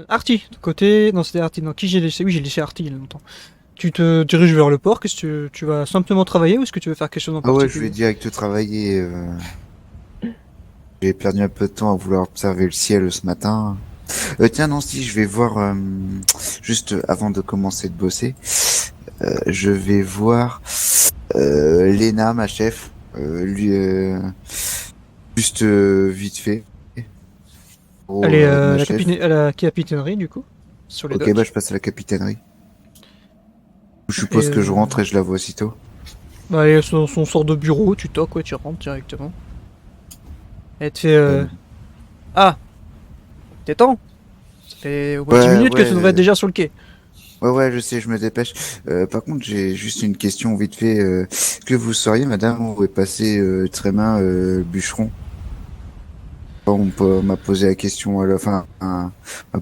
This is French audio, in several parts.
Arty, de côté. Non, c'était Arty. Non, qui j'ai laissé? Oui, j'ai laissé Arty il y a longtemps. Tu te diriges vers le port. Qu'est-ce que tu vas simplement travailler ou est-ce que tu veux faire quelque chose en Ah ouais, je vais particulier? direct travailler. J'ai perdu un peu de temps à vouloir observer le ciel ce matin. Tiens, non, si, je vais voir, juste avant de commencer de bosser, je vais voir Lena, ma chef, lui, juste vite fait, Elle pour est ma chef. à la capitainerie, du coup, sur les Ok, bah docks. je passe à la capitainerie. Je Et suppose que je rentre et je la vois aussitôt. bah, elle est sur son sort de bureau, tu toques, ouais, tu rentres directement. Elle te fait Euh, Ah, t'es temps? Ça fait au moins 10 ouais, minutes que ouais, tu devrais être déjà sur le quai. ouais, je sais, je me dépêche. Par contre, j'ai juste une question vite fait. Que vous sauriez, madame, où est passé Trémin Bûcheron? M'a posé la question m'a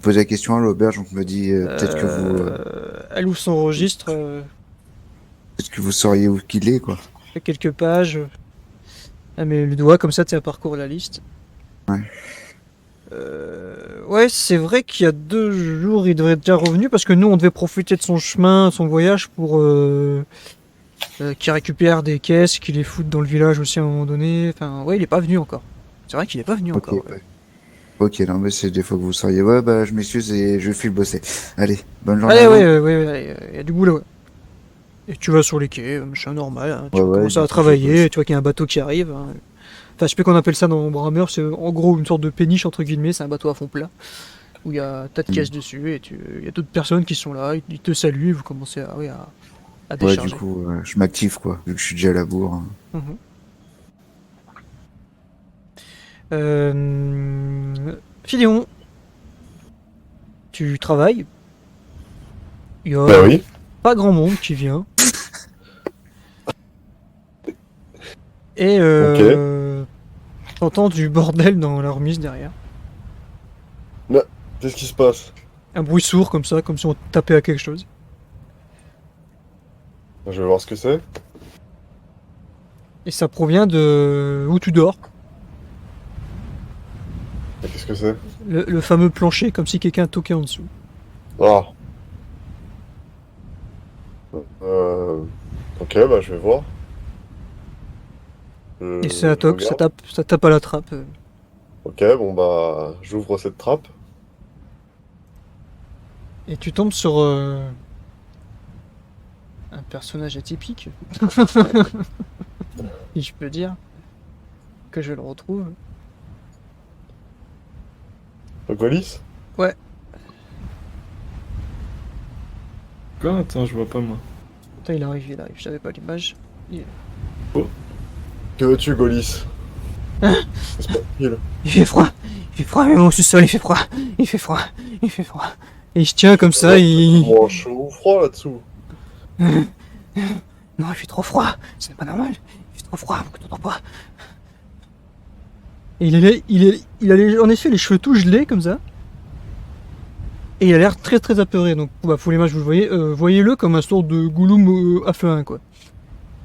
posé la question à l'auberge, donc me dit peut-être que Elle ouvre son registre, peut-être que vous sauriez où qu'il est, quoi. fait quelques pages. Elle met le doigt comme ça, tu parcours la liste. Ouais. Ouais, c'est vrai qu'il y a 2 jours, il devrait être déjà revenu parce que nous, on devait profiter de son chemin, son voyage pour qu'il récupère des caisses, qu'il les foute dans le village aussi à un moment donné. Enfin, ouais, il est pas venu encore. C'est vrai qu'il est pas venu Ok, encore. Ouais. ouais. Ok, non, mais c'est des fois que vous sauriez. Ouais, bah je m'excuse et je file bosser. Allez, bonne journée Allez, à ouais, vous. ouais, allez, il y a du boulot. Ouais. Et tu vas sur les quais, machin normal. Hein, tu Ouais, vas ouais, commencer du à coup je travailler. bosse. Tu vois qu'il y a un bateau qui arrive. Hein. Enfin, je sais pas qu'on appelle ça dans Brammer. C'est en gros une sorte de péniche entre guillemets. C'est un bateau à fond plat où il y a un tas de Hmm. caisses dessus et il y a d'autres personnes qui sont là. Ils te saluent et vous commencez ouais, à Ouais, du décharger. coup, je m'active, quoi, vu que je suis déjà à la bourre, hein. Mhm. Philéon, tu travailles. Il y Bah a oui. pas grand monde qui vient. Et Ok. t'entends du bordel dans la remise derrière. Bah, qu'est-ce qui se passe? Un bruit sourd comme ça, comme si on tapait à quelque chose. Je vais voir ce que c'est. Et ça provient de où tu dors. Et qu'est-ce que c'est? Le fameux plancher, comme si quelqu'un toquait en dessous. Ah. Euh... Ok, bah je vais voir. Et ça Je toque, regarde. ça tape à la trappe. Ok, bon bah j'ouvre cette trappe. Et tu tombes sur un personnage atypique, si je peux dire, que je le retrouve. Le colis? Ouais, Quoi? Attends, je vois pas moi. attends, il arrive, j'avais pas l'image. Il... Oh, Que veux-tu, Golis? C'est pas facile. Il fait froid, même au sous-sol, il fait froid, il fait froid, il fait froid. Et il se tient comme ça, il... Comment chaud ou froid là-dessous? Non, il fait trop froid, c'est pas normal, il fait trop froid, que t'entends pas. Et il a en effet les cheveux tout gelés comme ça. Et il a l'air très très apeuré, donc bah, pour l'image vous le voyez, voyez-le comme un sort de Gollum à feu, quoi.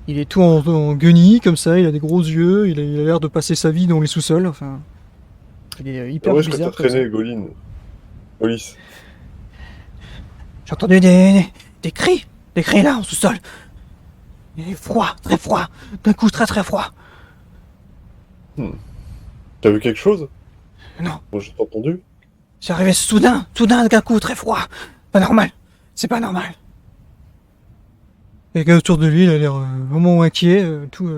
Il est tout en guenilles comme ça, il a des gros yeux, il a l'air de passer sa vie dans les sous-sols, enfin... Il est Ah, hyper où est-ce que t'as bizarre comme ça. traîné, Goline? Golis. J'ai entendu des cris là en sous-sol. Il est froid, très froid, d'un coup très très froid. Hmm. T'as vu quelque chose? Non, Moi j'ai pas entendu. c'est arrivé soudain d'un coup très froid. Pas normal, c'est pas normal. Et les gars autour de lui, il a l'air vraiment inquiet, tout.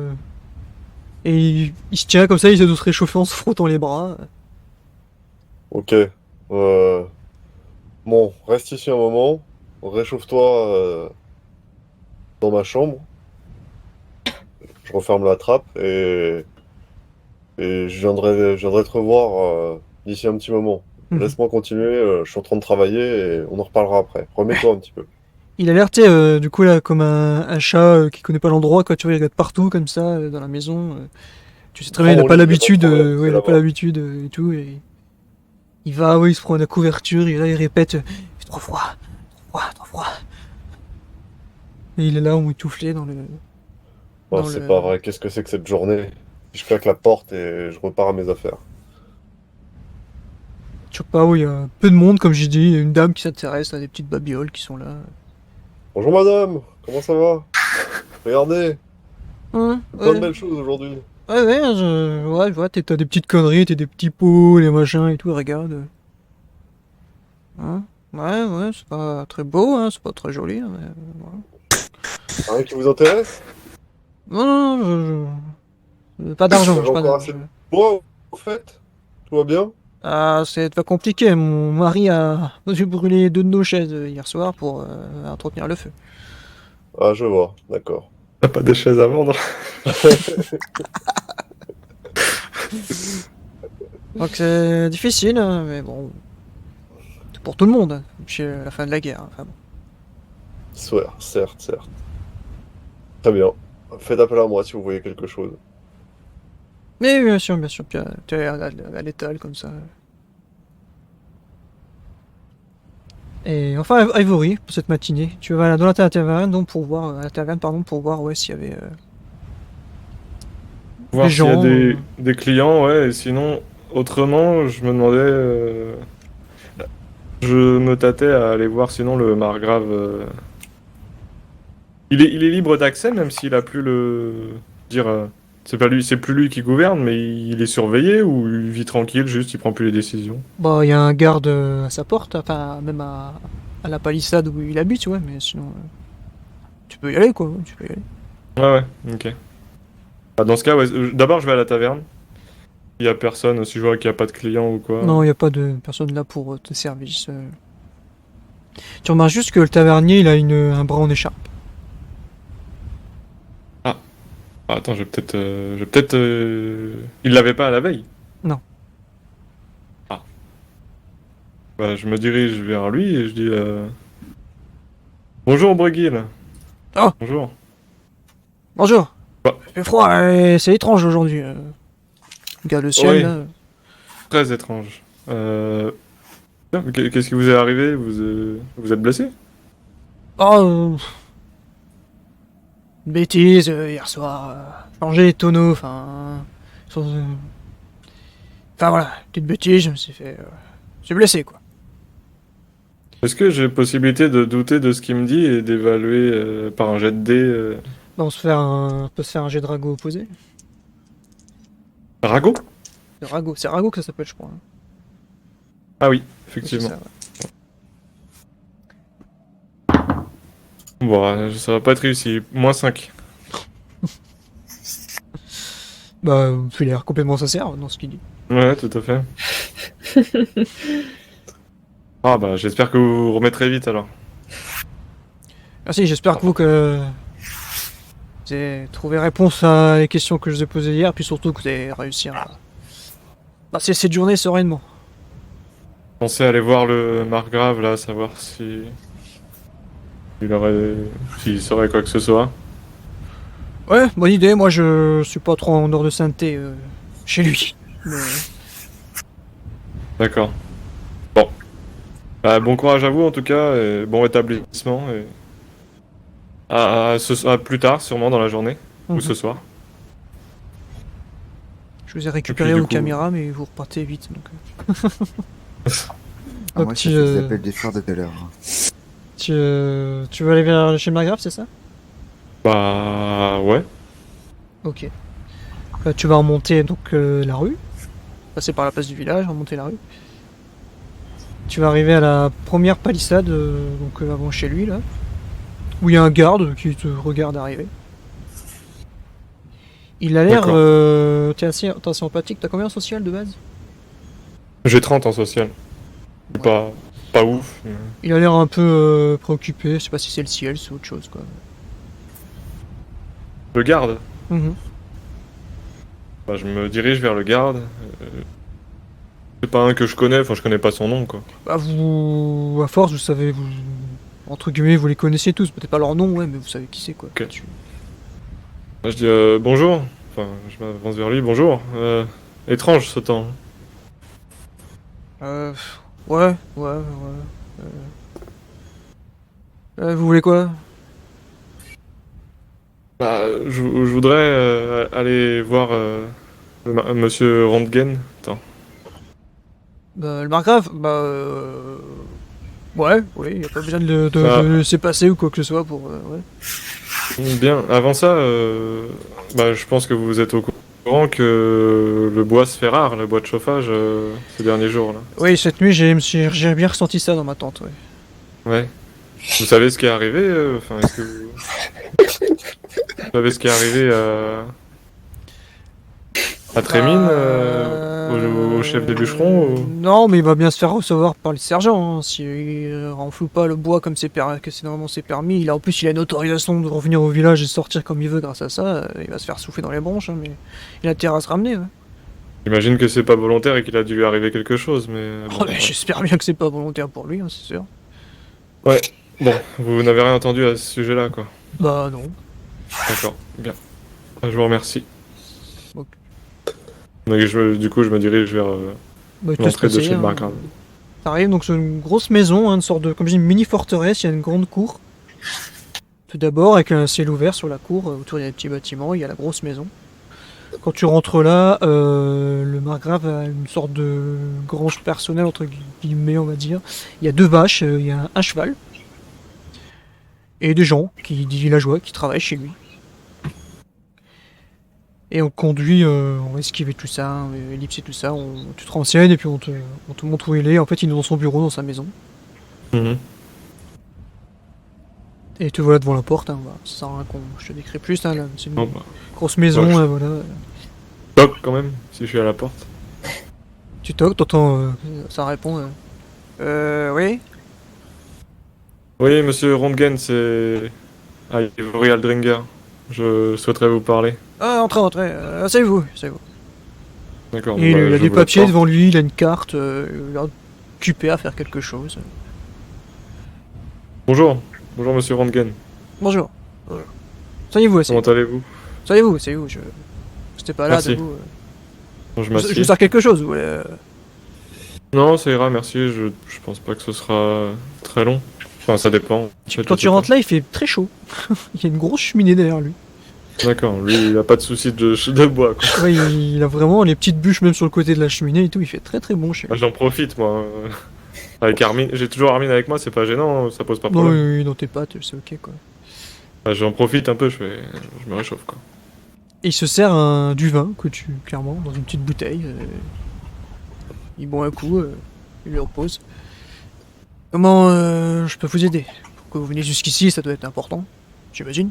Et il se tient comme ça, il essaie de se réchauffer en se frottant les bras. Ok. Bon, reste ici un moment. Réchauffe-toi dans ma chambre. Je referme la trappe et je viendrai te revoir d'ici un petit moment. Mhm. Laisse-moi continuer, je suis en train de travailler et on en reparlera après. Remets-toi un petit peu. Il a l'air, tu sais, du coup, là, comme un chat qui connaît pas l'endroit, quoi. Tu vois, il regarde partout, comme ça, dans la maison. Tu sais très bien, Prends il a mon pas lit, y a pas de l'habitude, problème, ouais, c'est il a pas là-bas. l'habitude et tout. Et il va, ouais, il se prend la couverture, et là, il répète, il fait trop froid, trop froid, trop froid. Et il est là, emmitouflé Oh, dans c'est le. pas vrai, qu'est-ce que c'est que cette journée? Je claque la porte et je repars à mes affaires. Je sais pas où il y a peu de monde, comme j'ai dit, il y a une dame qui s'intéresse à des petites babioles qui sont là. Bonjour madame, comment ça va? Regardez, Hein, plein de ouais, belles choses aujourd'hui. ouais, ouais, je vois, t'as des petites conneries, t'as des petits pots, les machins et tout, regarde. Hein, ouais, c'est pas très beau, hein, c'est pas très joli, hein, mais voilà. Rien qui vous intéresse? Non, pas d'argent, Vous avez j'ai pas encore d'argent. assez de bois au fait? Tout va bien? Ah, c'est pas compliqué, mon mari a dû brûler deux de nos chaises hier soir pour entretenir le feu. Ah, je vois, d'accord. T'as pas des chaises à vendre? Donc c'est difficile, hein, mais bon, c'est pour tout le monde, hein, chez la fin de la guerre. Hein, enfin, bon. Certes. Très bien. Faites appel à moi si vous voyez quelque chose. Mais bien sûr, puis tu as à l'étal comme ça. Et enfin, Ivory, pour cette matinée, tu vas dans la taverne, donc pour voir, à la taverne, pardon, pour voir ouais, s'il y avait Voir des s'il y a gens. des clients, ouais, et sinon, autrement, je me demandais. Je me tâtais à aller voir sinon le margrave. Il est libre d'accès, même s'il a plus le. Dire. C'est pas lui, c'est plus lui qui gouverne, mais il est surveillé ou il vit tranquille, juste il prend plus les décisions. Bah, il y a un garde à sa porte, enfin, même à la palissade où il habite, ouais, mais sinon, tu peux y aller, quoi, ouais, tu peux y aller. Ouais, ok. Ah, dans ce cas, ouais, d'abord je vais à la taverne. Il y a personne, si je vois qu'il n'y a pas de clients ou quoi. Non, il n'y a pas de personne là pour te service. Tu remarques juste que le tavernier, il a un bras en écharpe. Ah, attends, il l'avait pas à la veille. Non. Ah. Bah, je me dirige vers lui et je dis bonjour Breguil. Oh, Bonjour. bonjour. Bah. Il fait froid, c'est étrange aujourd'hui. Regarde le ciel, Oui, là. très étrange. Tiens, qu'est-ce qui vous est arrivé? Vous êtes blessé? Oh, bêtise, hier soir. Changer les tonneaux, enfin. Enfin voilà, petite bêtise, je me suis fait. Je suis blessé, quoi. Est-ce que j'ai possibilité de douter de ce qu'il me dit et d'évaluer par un jet de dés Bah, on peut se faire un jet de ragot opposé. Rago? C'est ragot que ça s'appelle, je crois. Hein. Ah oui, Ouais, c'est effectivement. ça, ouais. Bon, ça va pas être réussi. -5. Bah, il a l'air complètement sincère dans ce qu'il dit. Ouais, tout à fait. Ah bah, j'espère que vous vous remettrez vite alors. Merci, j'espère que vous avez trouvé réponse à les questions que je vous ai posées hier, puis surtout que vous avez réussi à passer cette journée sereinement. Pensez à aller voir le margrave là, savoir si s'il saurait quoi que ce soit. Ouais, bonne idée, moi je suis pas trop en dehors de sainteté chez lui. Mais... D'accord. Bon. Bah, bon courage à vous en tout cas, et bon rétablissement et à plus tard sûrement dans la journée ou ce soir. Je vous ai récupéré du aux coup- caméras, mais vous repartez vite. Donc, Ah, Un moi, petit, ça fait des appels d'effort de tout à l'heure. tu veux aller chez le Margrave, c'est ça? Bah ouais. Ok. Tu vas remonter donc la rue, passer par la place du village, remonter la rue. Tu vas arriver à la première palissade, donc avant chez lui là, où il y a un garde qui te regarde arriver. Il a l'air, D'accord. t'es assez empathique. T'as combien en social de base? J'ai 30 en social. Ouais. Pas ouf. Mais- Il a l'air un peu préoccupé. Je sais pas si c'est le ciel, c'est autre chose quoi. Le garde. Mhm. Bah, je me dirige vers le garde. C'est pas un que je connais, enfin je connais pas son nom quoi. Bah vous, à force, vous savez, entre guillemets, vous les connaissez tous. Peut-être pas leur nom, ouais, mais vous savez qui c'est quoi. Ok. Bah, je dis bonjour. Enfin, je m'avance vers lui. Bonjour. Étrange ce temps. Euh, ouais. Vous voulez quoi? Bah, je voudrais aller voir Monsieur Röntgen. Attends. Bah, le margrave, ouais, oui, y a pas besoin Ah. de laisser passer ou quoi que ce soit pour. Ouais. Bien, avant ça, je pense que vous êtes au courant que le bois se fait rare, le bois de chauffage, ces derniers jours, là. Oui, cette nuit, j'ai bien ressenti ça dans ma tente, ouais. Ouais. Vous savez ce qui est arrivé enfin, est-ce que vous savez ce qui est arrivé à Trémine, au chef des bûcherons Non, mais il va bien se faire recevoir par le sergent, hein. S'il renfloue pas le bois comme que c'est normalement c'est permis, en plus il a une autorisation de revenir au village et sortir comme il veut grâce à ça, il va se faire souffler dans les branches, hein, mais il a intérêt à se ramener, ouais. J'imagine que c'est pas volontaire et qu'il a dû lui arriver quelque chose, mais... Oh, mais j'espère bien que c'est pas volontaire pour lui, hein, c'est sûr. Ouais, bon, vous n'avez rien entendu à ce sujet-là, quoi. Bah non. D'accord, bien. Je vous remercie. Ok. Donc, du coup, je me dirige vers Bah, il te laisse l'entrée de passer, chez le hein. margrave. T'arrives donc sur une grosse maison, hein, une sorte de, comme je dis, une mini forteresse, il y a une grande cour. Tout d'abord, avec un ciel ouvert sur la cour, autour il y a des petits bâtiments, il y a la grosse maison. Quand tu rentres là, le margrave a une sorte de grange personnelle, entre guillemets, on va dire. Il y a 2 vaches, il y a un cheval. Et des gens, des villageois, qui travaillent chez lui. Et on conduit, on va esquiver tout ça, hein, ellipser tout ça, tu te renseignes et puis on te montre où il est. En fait, il est dans son bureau, dans sa maison. Mhm. Et te voilà devant la porte, hein, voilà. Ça sert à rien je te décris plus, hein, là, c'est une Bon, bah, grosse maison, ouais, voilà. toc quand même, si je suis à la porte. Tu toques, t'entends, ça répond, oui. Oui, monsieur Röntgen, c'est Ivory Aldringer. Je souhaiterais vous parler. Ah, entrez, asseyez-vous, asseyez-vous. D'accord. Et bah, il a je des vous papiers apporte. devant lui, il a une carte, il a l'air occupé à faire quelque chose. Bonjour. Bonjour, monsieur Röntgen. Bonjour. Asseyez-vous, Comment asseyez-vous. allez-vous? Asseyez-vous, J'étais pas là, Merci. debout. Bon, je Je m'assieds. vous sers quelque chose, vous voulez. Non, ça ira, merci. Je pense pas que ce sera très long. Enfin, ça dépend. En fait, Quand je tu sais rentres là, il fait très chaud. Il y a une grosse cheminée derrière lui. pas. D'accord, lui, il a pas de souci de bois, quoi. Ouais, il a vraiment les petites bûches même sur le côté de la cheminée et tout, il fait très très bon chez Ah, lui. j'en profite, moi. Avec Armin, j'ai toujours Armin avec moi, c'est pas gênant, ça pose pas de Non, problème. oui, dans tes pattes, c'est ok quoi. Ah, j'en profite un peu, je me réchauffe, quoi. Et il se sert du vin, clairement, dans une petite bouteille. Il boit un coup, il le repose. Comment je peux vous aider? Pour que vous veniez jusqu'ici, ça doit être important, j'imagine.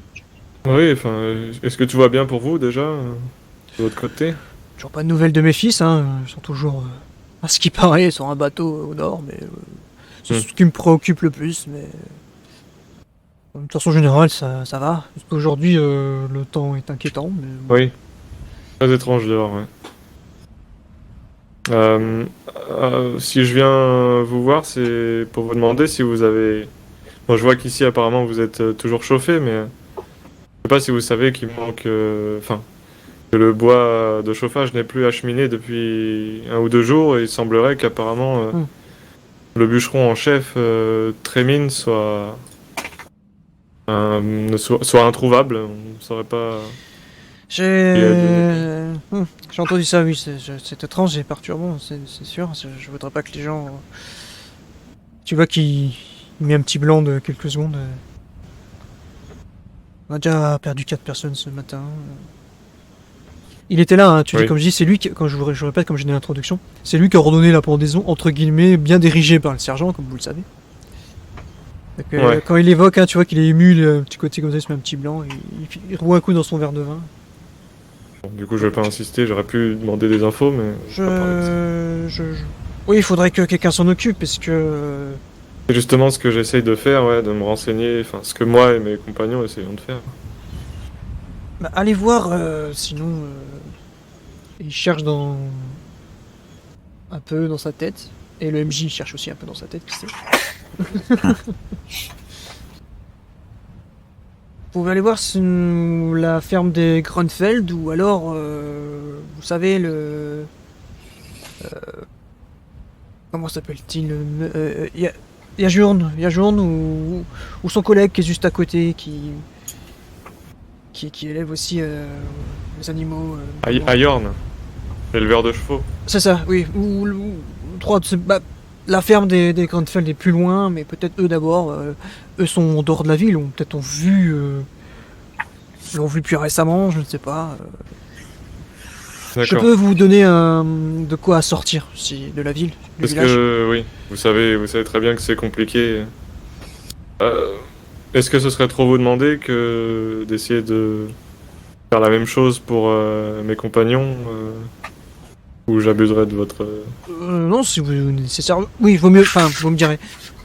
Oui, enfin, est-ce que tout va bien pour vous, déjà, de votre côté? Toujours pas de nouvelles de mes fils, hein. Ils sont toujours, à ce qui paraît, sur un bateau au nord, mais c'est ce qui me préoccupe le plus, mais... De façon générale, ça va. Juste aujourd'hui, le temps est inquiétant, mais... Oui. Très étrange dehors, ouais. Si je viens vous voir, c'est pour vous demander si vous avez... Bon, je vois qu'ici, apparemment, vous êtes toujours chauffé, mais... Je sais pas si vous savez qu'il manque... Enfin, que le bois de chauffage n'est plus acheminé depuis 1 ou 2 jours, et il semblerait qu'apparemment, le bûcheron en chef, Trémine, soit introuvable. On ne saurait pas... J'ai entendu ça, oui, c'est étrange et perturbant, c'est sûr. Je voudrais pas que les gens... Tu vois qu'il met un petit blanc de quelques secondes. On a déjà perdu 4 personnes ce matin. Il était là, hein, tu Oui. dis, comme je dis, c'est lui qui, quand je répète, comme j'ai dit dans l'introduction, c'est lui qui a ordonné la pendaison, entre guillemets, bien dirigée par le sergent, comme vous le savez. Donc, Ouais. quand il évoque, hein, tu vois qu'il est ému, le petit côté comme ça, il se met un petit blanc, il roule un coup dans son verre de vin. Bon, du coup, je vais pas insister, j'aurais pu demander des infos, mais... je vais pas parler de ça. Oui, il faudrait que quelqu'un s'en occupe, parce que... C'est justement ce que j'essaye de faire, ouais, de me renseigner, enfin, ce que moi et mes compagnons essayons de faire. Bah, allez voir, sinon... il cherche dans... un peu dans sa tête, et le MJ cherche aussi un peu dans sa tête, qui sait. Vous pouvez aller voir la ferme des Grunfeld, ou alors, vous savez, comment s'appelle-t-il? Yajourne, ou son collègue qui est juste à côté, qui élève aussi les animaux. Ayorn. L'éleveur de chevaux. C'est ça, oui. Ou 3, la ferme des Grunfeld est plus loin, mais peut-être eux d'abord. Eux sont en dehors de la ville, ou peut-être l'ont vu plus récemment, je ne sais pas. Je D'accord. peux vous donner de quoi sortir de la ville, du Parce village. que, oui, vous savez très bien que c'est compliqué. Est-ce que ce serait trop vous demander que d'essayer de faire la même chose pour mes compagnons ou j'abuserais de votre... Non, si vous nécessaire. Oui, vaut mieux. Enfin, vous me direz.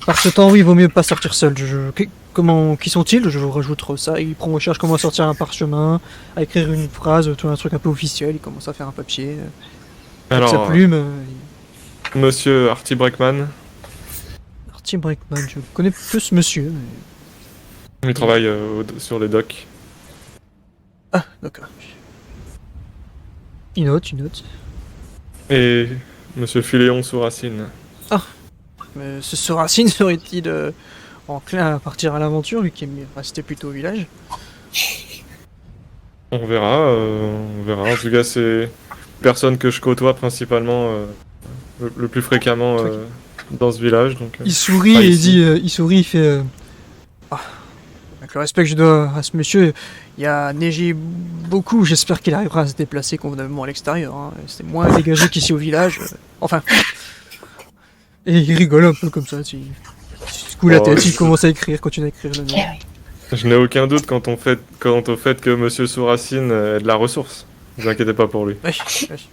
Par ce temps, oui, vaut mieux pas sortir seul. Qui sont-ils? Je vous rajoute ça. Il prend en charge comment sortir un parchemin, à écrire une phrase, tout un truc un peu officiel. Il commence à faire un papier. Avec sa Alors, plume. Monsieur Artie Breckman, Artie Breckman, je connais plus monsieur. il travaille sur les docks. Ah, d'accord. Il note. Et Monsieur Philéon Souracine. Mais ce Soracine serait-il enclin à partir à l'aventure, lui qui est resté plutôt au village? On verra. En tout cas, c'est une personne que je côtoie principalement le plus fréquemment dans ce village. Donc, Il sourit pas et ici. il sourit, il fait Ah, avec le respect que je dois à ce monsieur, il a neigé beaucoup, j'espère qu'il arrivera à se déplacer convenablement à l'extérieur. Hein. C'est moins dégagé qu'ici au village. Enfin. Et il rigole un peu comme ça, il se coule la Oh, tête, je- il commence à écrire, continue à écrire le nom. Je n'ai aucun doute quant au fait que Monsieur Souracine ait de la ressource. Ne vous inquiétez pas pour lui. Ouais, j'imagine.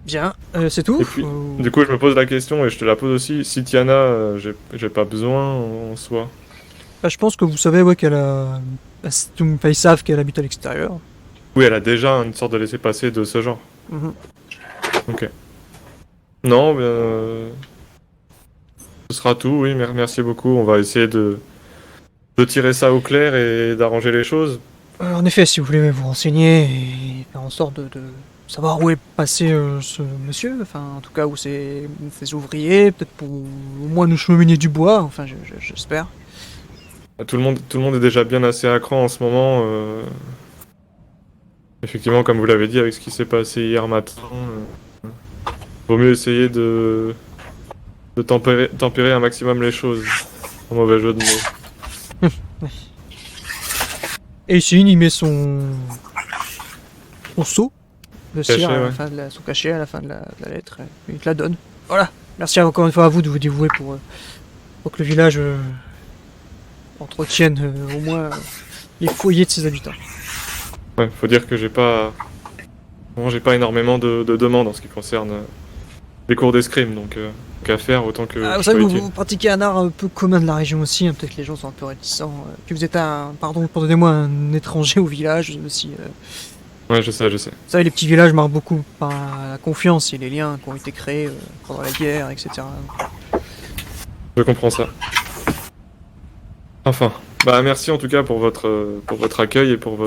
Bien, c'est tout Et puis, du coup, je me pose la question et je te la pose aussi. Si Tiana, j'ai pas besoin en soi. Bah, je pense que vous savez ouais, qu'elle a... Enfin, ils savent qu'elle habite à l'extérieur. Oui, elle a déjà une sorte de laissez-passer de ce genre. Mhm. Ok. Non, ce sera tout, oui, merci beaucoup. On va essayer de tirer ça au clair et d'arranger les choses. En effet, si vous voulez vous renseigner et faire en sorte de savoir où est passé ce monsieur, enfin en tout cas où c'est ses ouvriers, peut-être pour au moins nous cheminer du bois, enfin j'espère. Tout le monde est déjà bien assez à cran en ce moment. Effectivement, comme vous l'avez dit, avec ce qui s'est passé hier matin, vaut mieux essayer de tempérer un maximum les choses. Un mauvais jeu de mots. Et ici il met son seau de Cachet, cire à la ouais. fin de son cachet à la fin de la lettre, et il te la donne. Voilà. Merci encore une fois à vous de vous dévouer pour que le village entretienne au moins les foyers de ses habitants. Ouais, faut dire que j'ai pas énormément de demandes en ce qui concerne les cours d'escrime, donc qu'à faire autant que Ah, vous je savez, sois vous utile. pratiquez un art un peu commun de la région aussi, hein, peut-être que les gens sont un peu réticents. Puis vous êtes pardon, pardonnez-moi, un étranger au village aussi. Ouais, je sais. Vous savez, les petits villages marquent beaucoup par la confiance et les liens qui ont été créés pendant la guerre, etc. Je comprends ça. Enfin, bah merci en tout cas pour votre accueil et pour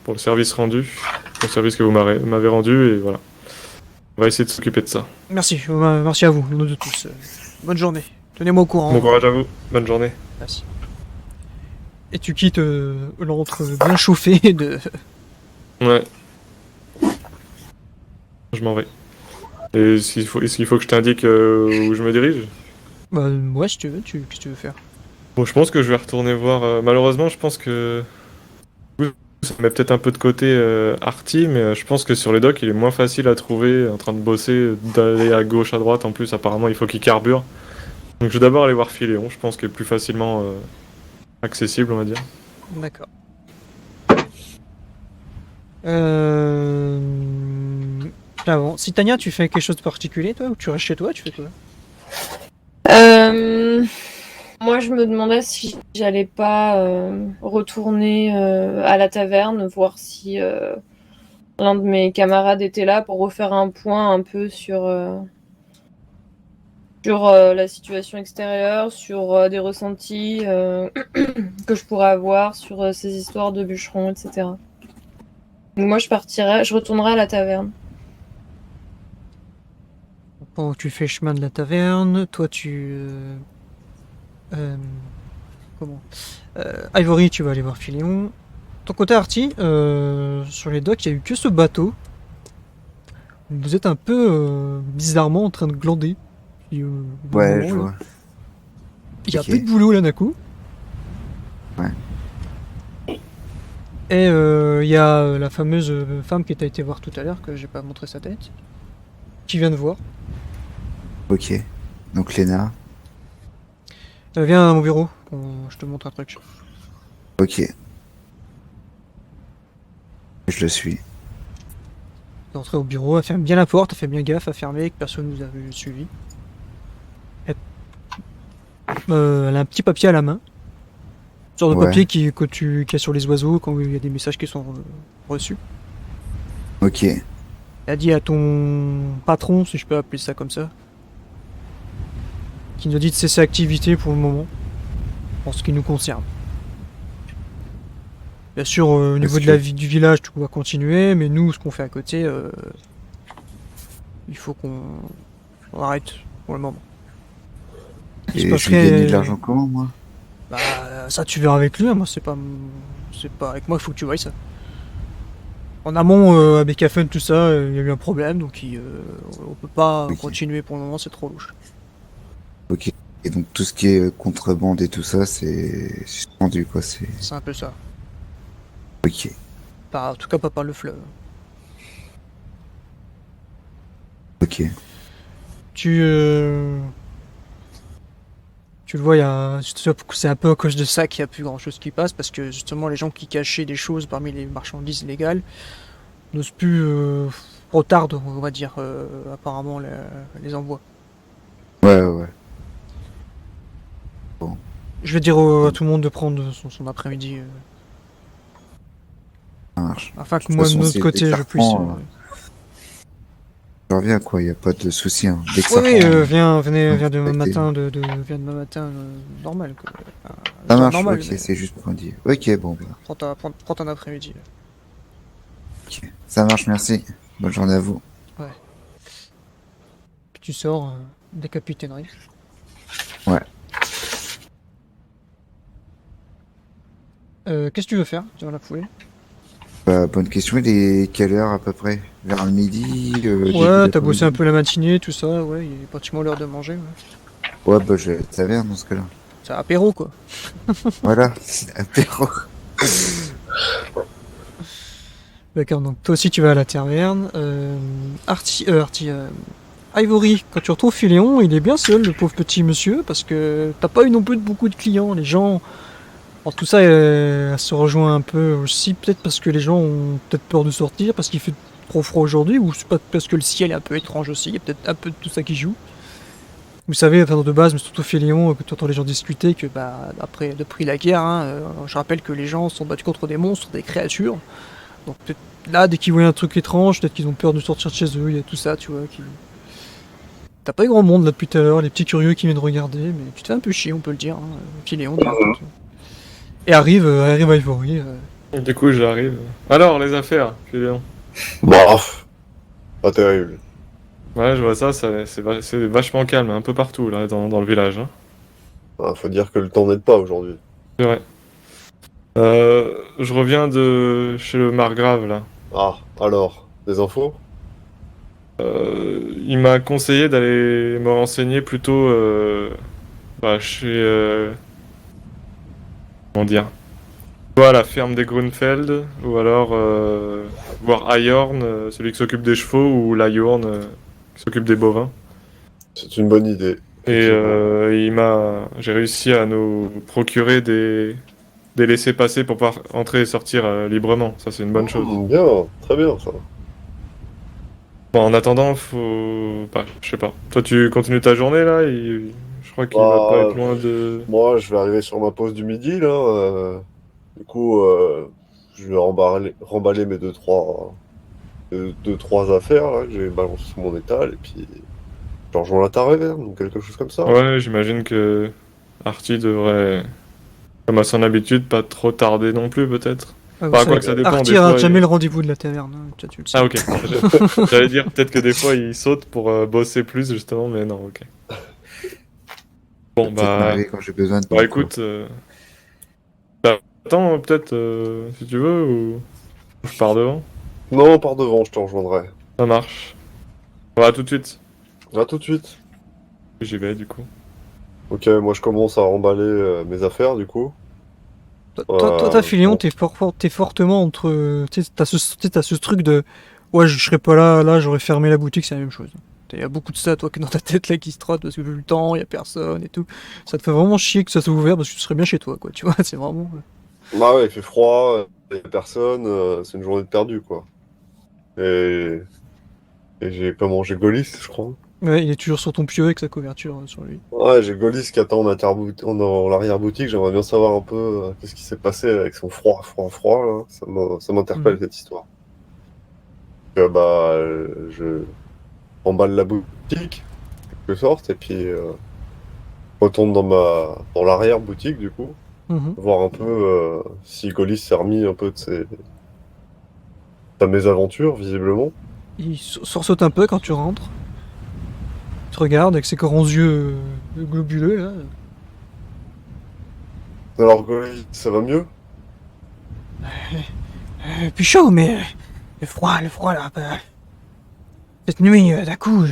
le service rendu, le service que vous m'avez rendu et voilà. On va essayer de s'occuper de ça. Merci, merci à vous, au nom de tous. Bonne journée. Tenez-moi au courant. Bon courage à vous, bonne journée. Merci. Et tu quittes l'antre bien chauffé de... Ouais. Je m'en vais. Et est-ce qu'il faut que je t'indique où je me dirige? Bah ouais, si tu veux, qu'est-ce que tu veux faire? Bon, je pense que je vais retourner voir. Malheureusement, je pense que ça met peut-être un peu de côté Artie, mais je pense que sur les docks, il est moins facile à trouver, en train de bosser, d'aller à gauche, à droite. En plus, apparemment, il faut qu'il carbure. Donc, je vais d'abord aller voir Philéon, je pense qu'il est plus facilement accessible, on va dire. D'accord. Ah bon. Si Tania, tu fais quelque chose de particulier, toi, ou tu restes chez toi, tu fais quoi? Moi, je me demandais si j'allais pas retourner à la taverne, voir si l'un de mes camarades était là pour refaire un point un peu sur la situation extérieure, sur des ressentis que je pourrais avoir sur ces histoires de bûcherons, etc. Donc moi, je retournerai à la taverne. Pendant que tu fais le chemin de la taverne, toi comment Ivory, tu vas aller voir Philéon. Ton côté Arty, sur les docks, il n'y a eu que ce bateau. Vous êtes un peu bizarrement en train de glander. Et, au Ouais, moment, je là, vois. il y a Ok. plus de boulot là d'un coup. Ouais. Et il y a la fameuse femme qui t'a été voir tout à l'heure, que j'ai pas montré sa tête, qui vient de voir. Ok. Donc Léna. Viens à mon bureau, je te montre un truc. Ok. Je le suis. Elle est entrée au bureau, elle ferme bien la porte, elle fait bien gaffe à fermer, que personne nous a suivi. Elle a un petit papier à la main. Une sorte de Ouais. papier qu'il y a sur les oiseaux quand il y a des messages qui sont reçus. Ok. Elle a dit à ton patron, si je peux appeler ça comme ça, qui nous a dit de cesser activité pour le moment, en ce qui nous concerne. Bien sûr, au niveau de la vie du village, tout va continuer, mais nous, ce qu'on fait à côté, il faut qu'on arrête pour le moment. Il se Et je passerait- vais gagner de l'argent comment, moi? Bah, ça tu verras avec lui, hein. Moi c'est pas avec moi, il faut que tu voies ça. En amont, avec Cafen, tout ça, il y a eu un problème, donc on peut pas Ok. continuer pour le moment, c'est trop louche. Ok. Et donc tout ce qui est contrebande et tout ça, c'est suspendu, quoi. C'est. C'est un peu ça. Ok. En tout cas, pas par le fleuve. Ok. Tu le vois, c'est un peu à cause de ça qu'il n'y a plus grand chose qui passe, parce que justement, les gens qui cachaient des choses parmi les marchandises légales n'osent plus retardent, on va dire, apparemment, les envois. Ouais, ouais. Je vais dire à tout le monde de prendre son après-midi, Ça marche. afin que toute moi, de façon, notre c'est côté, dès que je ça puisse. reprend, Je reviens, quoi. Y a pas de souci. Hein. Dès que Oui, ça oui, reprend, viens demain contactez. matin, viens demain matin normal, quoi. Enfin, Ça genre marche. normal, Ok, mais c'est juste pour dire. Ok, bon. Bah. prends ton après-midi. Ok. Ça marche. Merci. Bonne journée à vous. Puis tu sors des capitaineries. Ouais. Qu'est-ce que tu veux faire dans la foulée? Bah, bonne question. Il est quelle heure à peu près? Vers le midi, début Ouais, t'as bossé un d'après-midi. peu la matinée, tout ça, ouais, il est pratiquement l'heure de manger. Ouais. Ouais, bah je vais à la taverne dans ce cas-là. C'est apéro, quoi. Voilà. Apéro. D'accord, donc toi aussi tu vas à la taverne. Ivory, quand tu retrouves Philéon, il est bien seul, le pauvre petit monsieur, parce que t'as pas eu non plus beaucoup de clients. Les gens. Alors tout ça se rejoint un peu aussi, peut-être parce que les gens ont peut-être peur de sortir, parce qu'il fait trop froid aujourd'hui, ou c'est pas parce que le ciel est un peu étrange aussi, il y a peut-être un peu de tout ça qui joue. Vous savez, enfin, de base, mais surtout Féléon, que tu entends les gens discuter, que depuis la guerre, hein, je rappelle que les gens se sont battus contre des monstres, des créatures. Donc peut-être là, dès qu'ils voient un truc étrange, peut-être qu'ils ont peur de sortir de chez eux, il y a tout ça, tu vois. T'as pas eu grand monde là depuis tout à l'heure, les petits curieux qui viennent regarder, mais tu te fais un peu chier, on peut le dire. Hein, Féléon, d'ailleurs. Et arrive Ivory. Et du coup, j'arrive. Alors, les affaires, Julien. Bah, pas terrible. Ouais, je vois ça, c'est vachement calme, un peu partout, là, dans le village. Hein. Ah, faut dire que le temps n'aide pas aujourd'hui. C'est vrai. Je reviens de chez le margrave, là. Ah, alors, des infos? Il m'a conseillé d'aller me renseigner plutôt chez... comment dire? Soit à la ferme des Grunfeld, ou alors voir Ayorn, celui qui s'occupe des chevaux, ou Layorn, qui s'occupe des bovins. C'est une bonne idée. Et Effectivement. j'ai réussi à nous procurer des laissez-passer pour pouvoir entrer et sortir librement. Ça, c'est une bonne chose. Bien, très bien ça. Bon, en attendant, faut... Bah, je sais pas. Toi, tu continues ta journée, là, et je crois qu'il va pas Bah, être loin de... moi, je vais arriver sur ma pause du midi là. Du coup, je vais remballer mes deux, trois affaires là que j'ai balancées sur mon étal et puis je rejoins la taverne ou quelque chose comme ça. Ouais, j'imagine que Artie devrait, comme à son habitude, pas trop tarder non plus, peut-être. Vous Bah, savez, quoi que ça dépend, Artie des rate fois, jamais il- le rendez-vous de la taverne, hein, tu le sais. Ah, ok. J'allais dire peut-être que des fois, il saute pour bosser plus, justement, mais non, ok. Bon, Peut-être m'arriver quand j'ai besoin de bah temps, écoute, Attends, peut-être, si tu veux, ou je pars devant. Non, par devant, je te rejoindrai. Ça marche. On va tout de suite. À tout de suite. J'y vais, du coup. Ok, moi je commence à remballer mes affaires du coup. Toi, Filion, Bon. t'es fortement entre. Tu sais, t'as ce truc de. Ouais, je serais pas là, j'aurais fermé la boutique, c'est la même chose. Il y a beaucoup de ça, toi, qui est dans ta tête là qui se trotte parce que vu le temps, il y a personne et tout. Ça te fait vraiment chier que ça soit ouvert parce que tu serais bien chez toi, quoi. Tu vois, c'est vraiment. Bah ouais, il fait froid, il y a personne, c'est une journée de perdu quoi. Et, et j'ai comment j'ai Golis, je crois. Ouais, il est toujours sur ton pieu avec sa couverture sur lui. Ouais, j'ai Golis qui attend dans l'arrière-boutique. J'aimerais bien savoir un peu qu'est-ce qui s'est passé avec son froid là. Ça m'interpelle Mhm. cette histoire. Je emballe la boutique, en quelque sorte, et puis retourne dans l'arrière-boutique du coup. Mhm. Voir un peu si Golis s'est remis un peu de sa mésaventure, visiblement. Il sursaute un peu quand tu rentres. Il te regarde avec ses grands yeux globuleux là. Alors Golis, ça va mieux? Puis chaud, mais le froid là. Cette nuit, d'un coup,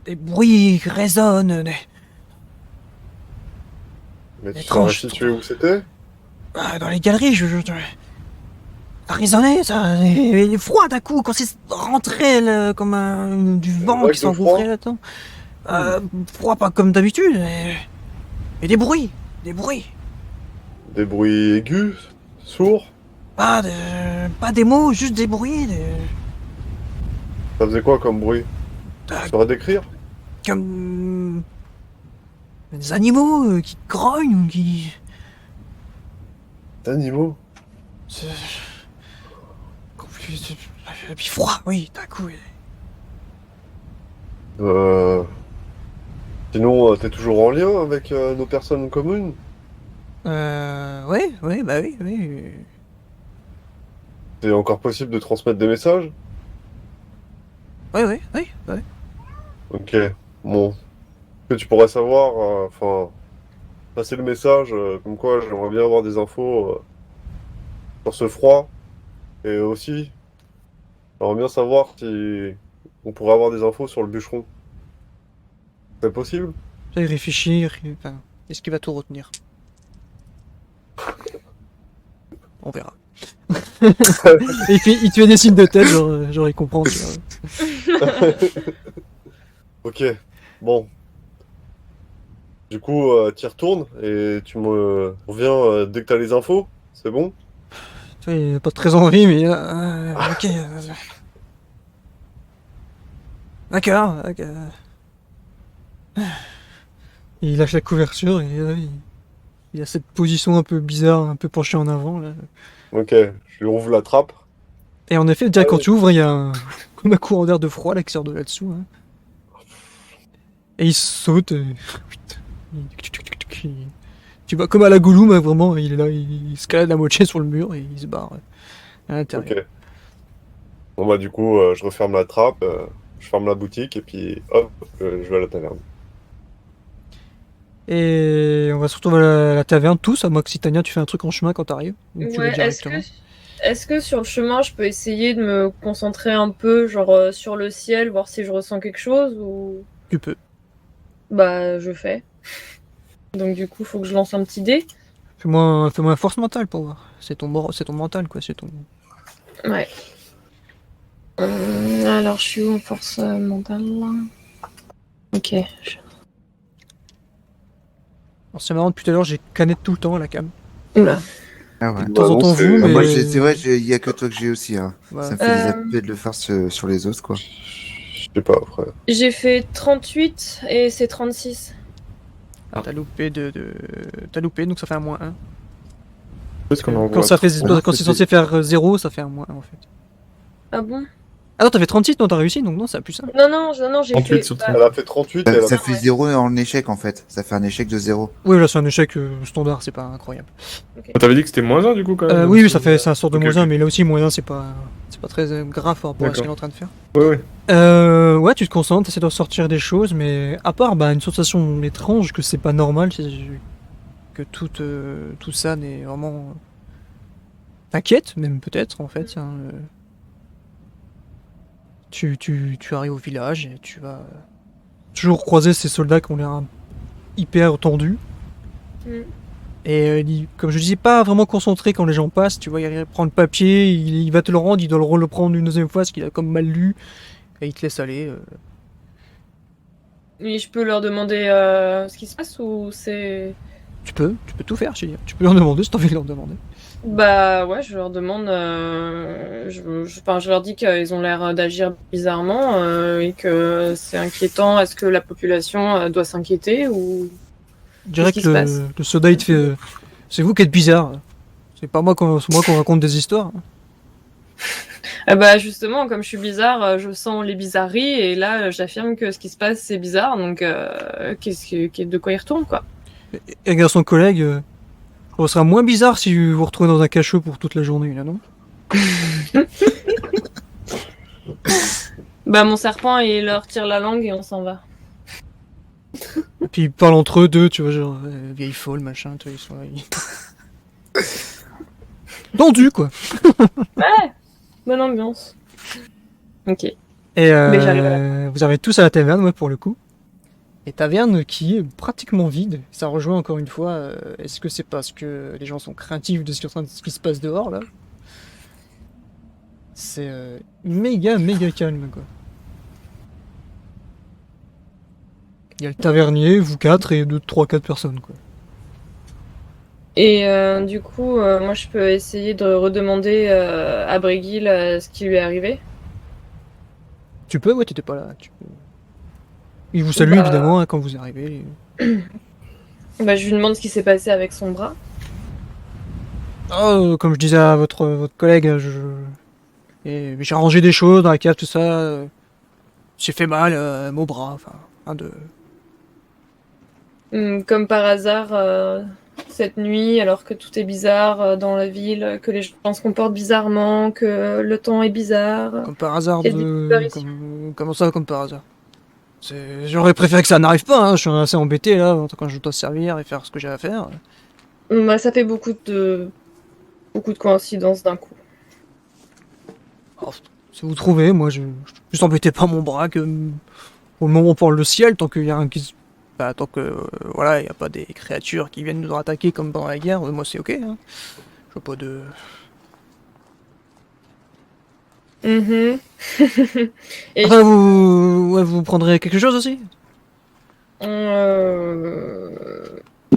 des bruits qui résonnent, Mais tu Étrange, saurais situer où c'était? dans les galeries, ça résonnait, ça, et froid d'un coup, quand c'est rentré comme du vent vague qui de s'engouffrait froid? là-dedans. Froid pas comme d'habitude, et des bruits, des bruits. Des bruits aigus? Sourds? Pas des mots, juste des bruits, Ça faisait quoi comme bruit? Tu saurais décrire? comme des animaux qui grognent, ou qui... D'animaux? C'est- Et puis froid, oui, d'un coup. Euh... Sinon, t'es toujours en lien avec nos personnes communes? Ouais, bah oui, oui. C'est encore possible de transmettre des messages? Ouais. Ok, bon. Que tu pourrais savoir, enfin, passer le message, comme quoi j'aimerais bien avoir des infos sur ce froid. Et aussi, j'aimerais bien savoir si on pourrait avoir des infos sur le bûcheron. C'est possible? Ça, il réfléchit, enfin, est-ce qu'il va tout retenir? On verra. Et puis, il te fait des signes de tête, genre il comprend. Tu vois. Ok, bon. Du coup, t'y retournes et tu me reviens dès que t'as les infos. C'est bon? Tu vois, il a pas très envie, mais ok. D'accord. Il lâche la couverture et il a cette position un peu bizarre, un peu penchée en avant. Là. Ok, je lui ouvre la trappe. Et en effet, direct quand Allez. tu ouvres, il y a comme un courant d'air de froid là, qui sort de là-dessous. Hein. Et il saute. Tu vois, comme à la Gollum, hein, vraiment, il est là, il escalade la moitié sur le mur et il se barre à l'intérieur. Ok. Bon bah du coup, je referme la trappe, je ferme la boutique et puis hop, je vais à la taverne. Et on va se retrouver à la taverne tous, à moins que si Tania, tu fais un truc en chemin quand t'arrives. Ou tu vas Ouais, directement. est-ce que sur le chemin, je peux essayer de me concentrer un peu, genre sur le ciel, voir si je ressens quelque chose ou Tu peux. bah je fais. Donc du coup, faut que je lance un petit dé. Fais-moi un force mentale pour voir. C'est ton mental, quoi. C'est ton. Ouais. Alors, je suis où en force mentale là? Ok. Alors, c'est marrant, depuis tout à l'heure, j'ai canette tout le temps à la cam. Oula. Ah ouais. De temps en temps, c'est- vous, mais. Moi, c'est vrai, il y a que toi que j'ai aussi. Hein. Voilà. Ça me fait des appels de le faire sur les autres, quoi. Je sais pas après. J'ai fait 38 et c'est 36. T'as loupé T'as loupé, donc ça fait un -1. Parce qu'on en Quand voit. quand c'est censé faire 0, ça fait un -1 en fait. Ah bon? Ah non, t'avais 36, non, t'as réussi, donc non, c'est plus ça. Non, j'ai 38 fait. sur bah, Elle a fait 38 et elle a Ça fait... fait 0 en échec, en fait. Ça fait un échec de 0. Oui, là, c'est un échec standard, c'est pas incroyable. T'avais dit que c'était -1 du coup quand même? Oui, c'est un sort de Ok, -1, ok. mais là aussi, -1, c'est pas très grave par rapport à ce D'accord. qu'elle est en train de faire. Ouais. Ouais, tu te concentres, t'essaies de ressortir des choses, mais à part une sensation étrange que c'est pas normal, que tout ça n'est vraiment... T'inquiète, même peut-être, en fait. Hein, tu arrives au village et tu vas toujours croiser ces soldats qui ont l'air hyper tendus. Mm. Et comme je disais, pas vraiment concentré quand les gens passent. Tu vois, il prend le papier, il va te le rendre, il doit le reprendre une deuxième fois parce qu'il a comme mal lu. Et il te laisse aller. Et je peux leur demander ce qui se passe ou c'est... Tu peux tout faire, je veux dire. Tu peux leur demander si t'as envie de leur demander. Bah ouais, je leur demande, enfin, je leur dis qu'ils ont l'air d'agir bizarrement et que c'est inquiétant. Est-ce que la population doit s'inquiéter ou... Je dirais Qu'est-ce que qui se passe le soldat il te fait c'est vous qui êtes bizarre. C'est pas moi qu'on raconte des histoires. Bah justement, comme je suis bizarre, je sens les bizarreries et là j'affirme que ce qui se passe c'est bizarre, donc de quoi il retourne quoi. Et regarde son collègue, ce sera moins bizarre si vous vous retrouvez dans un cachot pour toute la journée, là, non? Bah mon serpent il leur tire la langue et on s'en va. Et puis ils parlent entre eux deux, tu vois, genre vieille folle, machin, tu vois, ils sont là. Tendu quoi. Ouais, bonne ambiance. Ok. Et Mais j'arrive vous arrivez tous à la taverne, ouais, pour le coup. Et taverne qui est pratiquement vide. Ça rejoint encore une fois. Est-ce que c'est parce que les gens sont craintifs de ce qui se passe dehors là? C'est méga calme quoi. Il y a le tavernier, vous quatre et 3-4 personnes quoi. Et du coup, moi je peux essayer de redemander à Brigil ce qui lui est arrivé. Tu peux, ouais, t'étais pas là. Tu peux. Il vous salue Bah- évidemment hein, quand vous arrivez. Bah je lui demande ce qui s'est passé avec son bras. Oh, comme je disais à votre collègue, j'ai arrangé des choses dans la cave, tout ça. J'ai fait mal au bras, enfin, un de. Comme par hasard, cette nuit, alors que tout est bizarre dans la ville, que les gens se comportent bizarrement, que le temps est bizarre. Comme par hasard Il y a des disparitions. Comment ça, comme par hasard? J'aurais préféré que ça n'arrive pas, hein. Je suis assez embêté là, quand je dois servir et faire ce que j'ai à faire. Bah, ça fait beaucoup de coïncidences d'un coup. Oh, si vous trouvez, moi je suis plus embêté par mon bras que au moment où on parle le ciel, tant qu'il y a un qui se. Bah, tant que voilà, il n'y a pas des créatures qui viennent nous attaquer comme pendant la guerre, moi c'est ok. Hein. Je vois pas de. Mhm. Et Enfin, vous prendrez quelque chose aussi?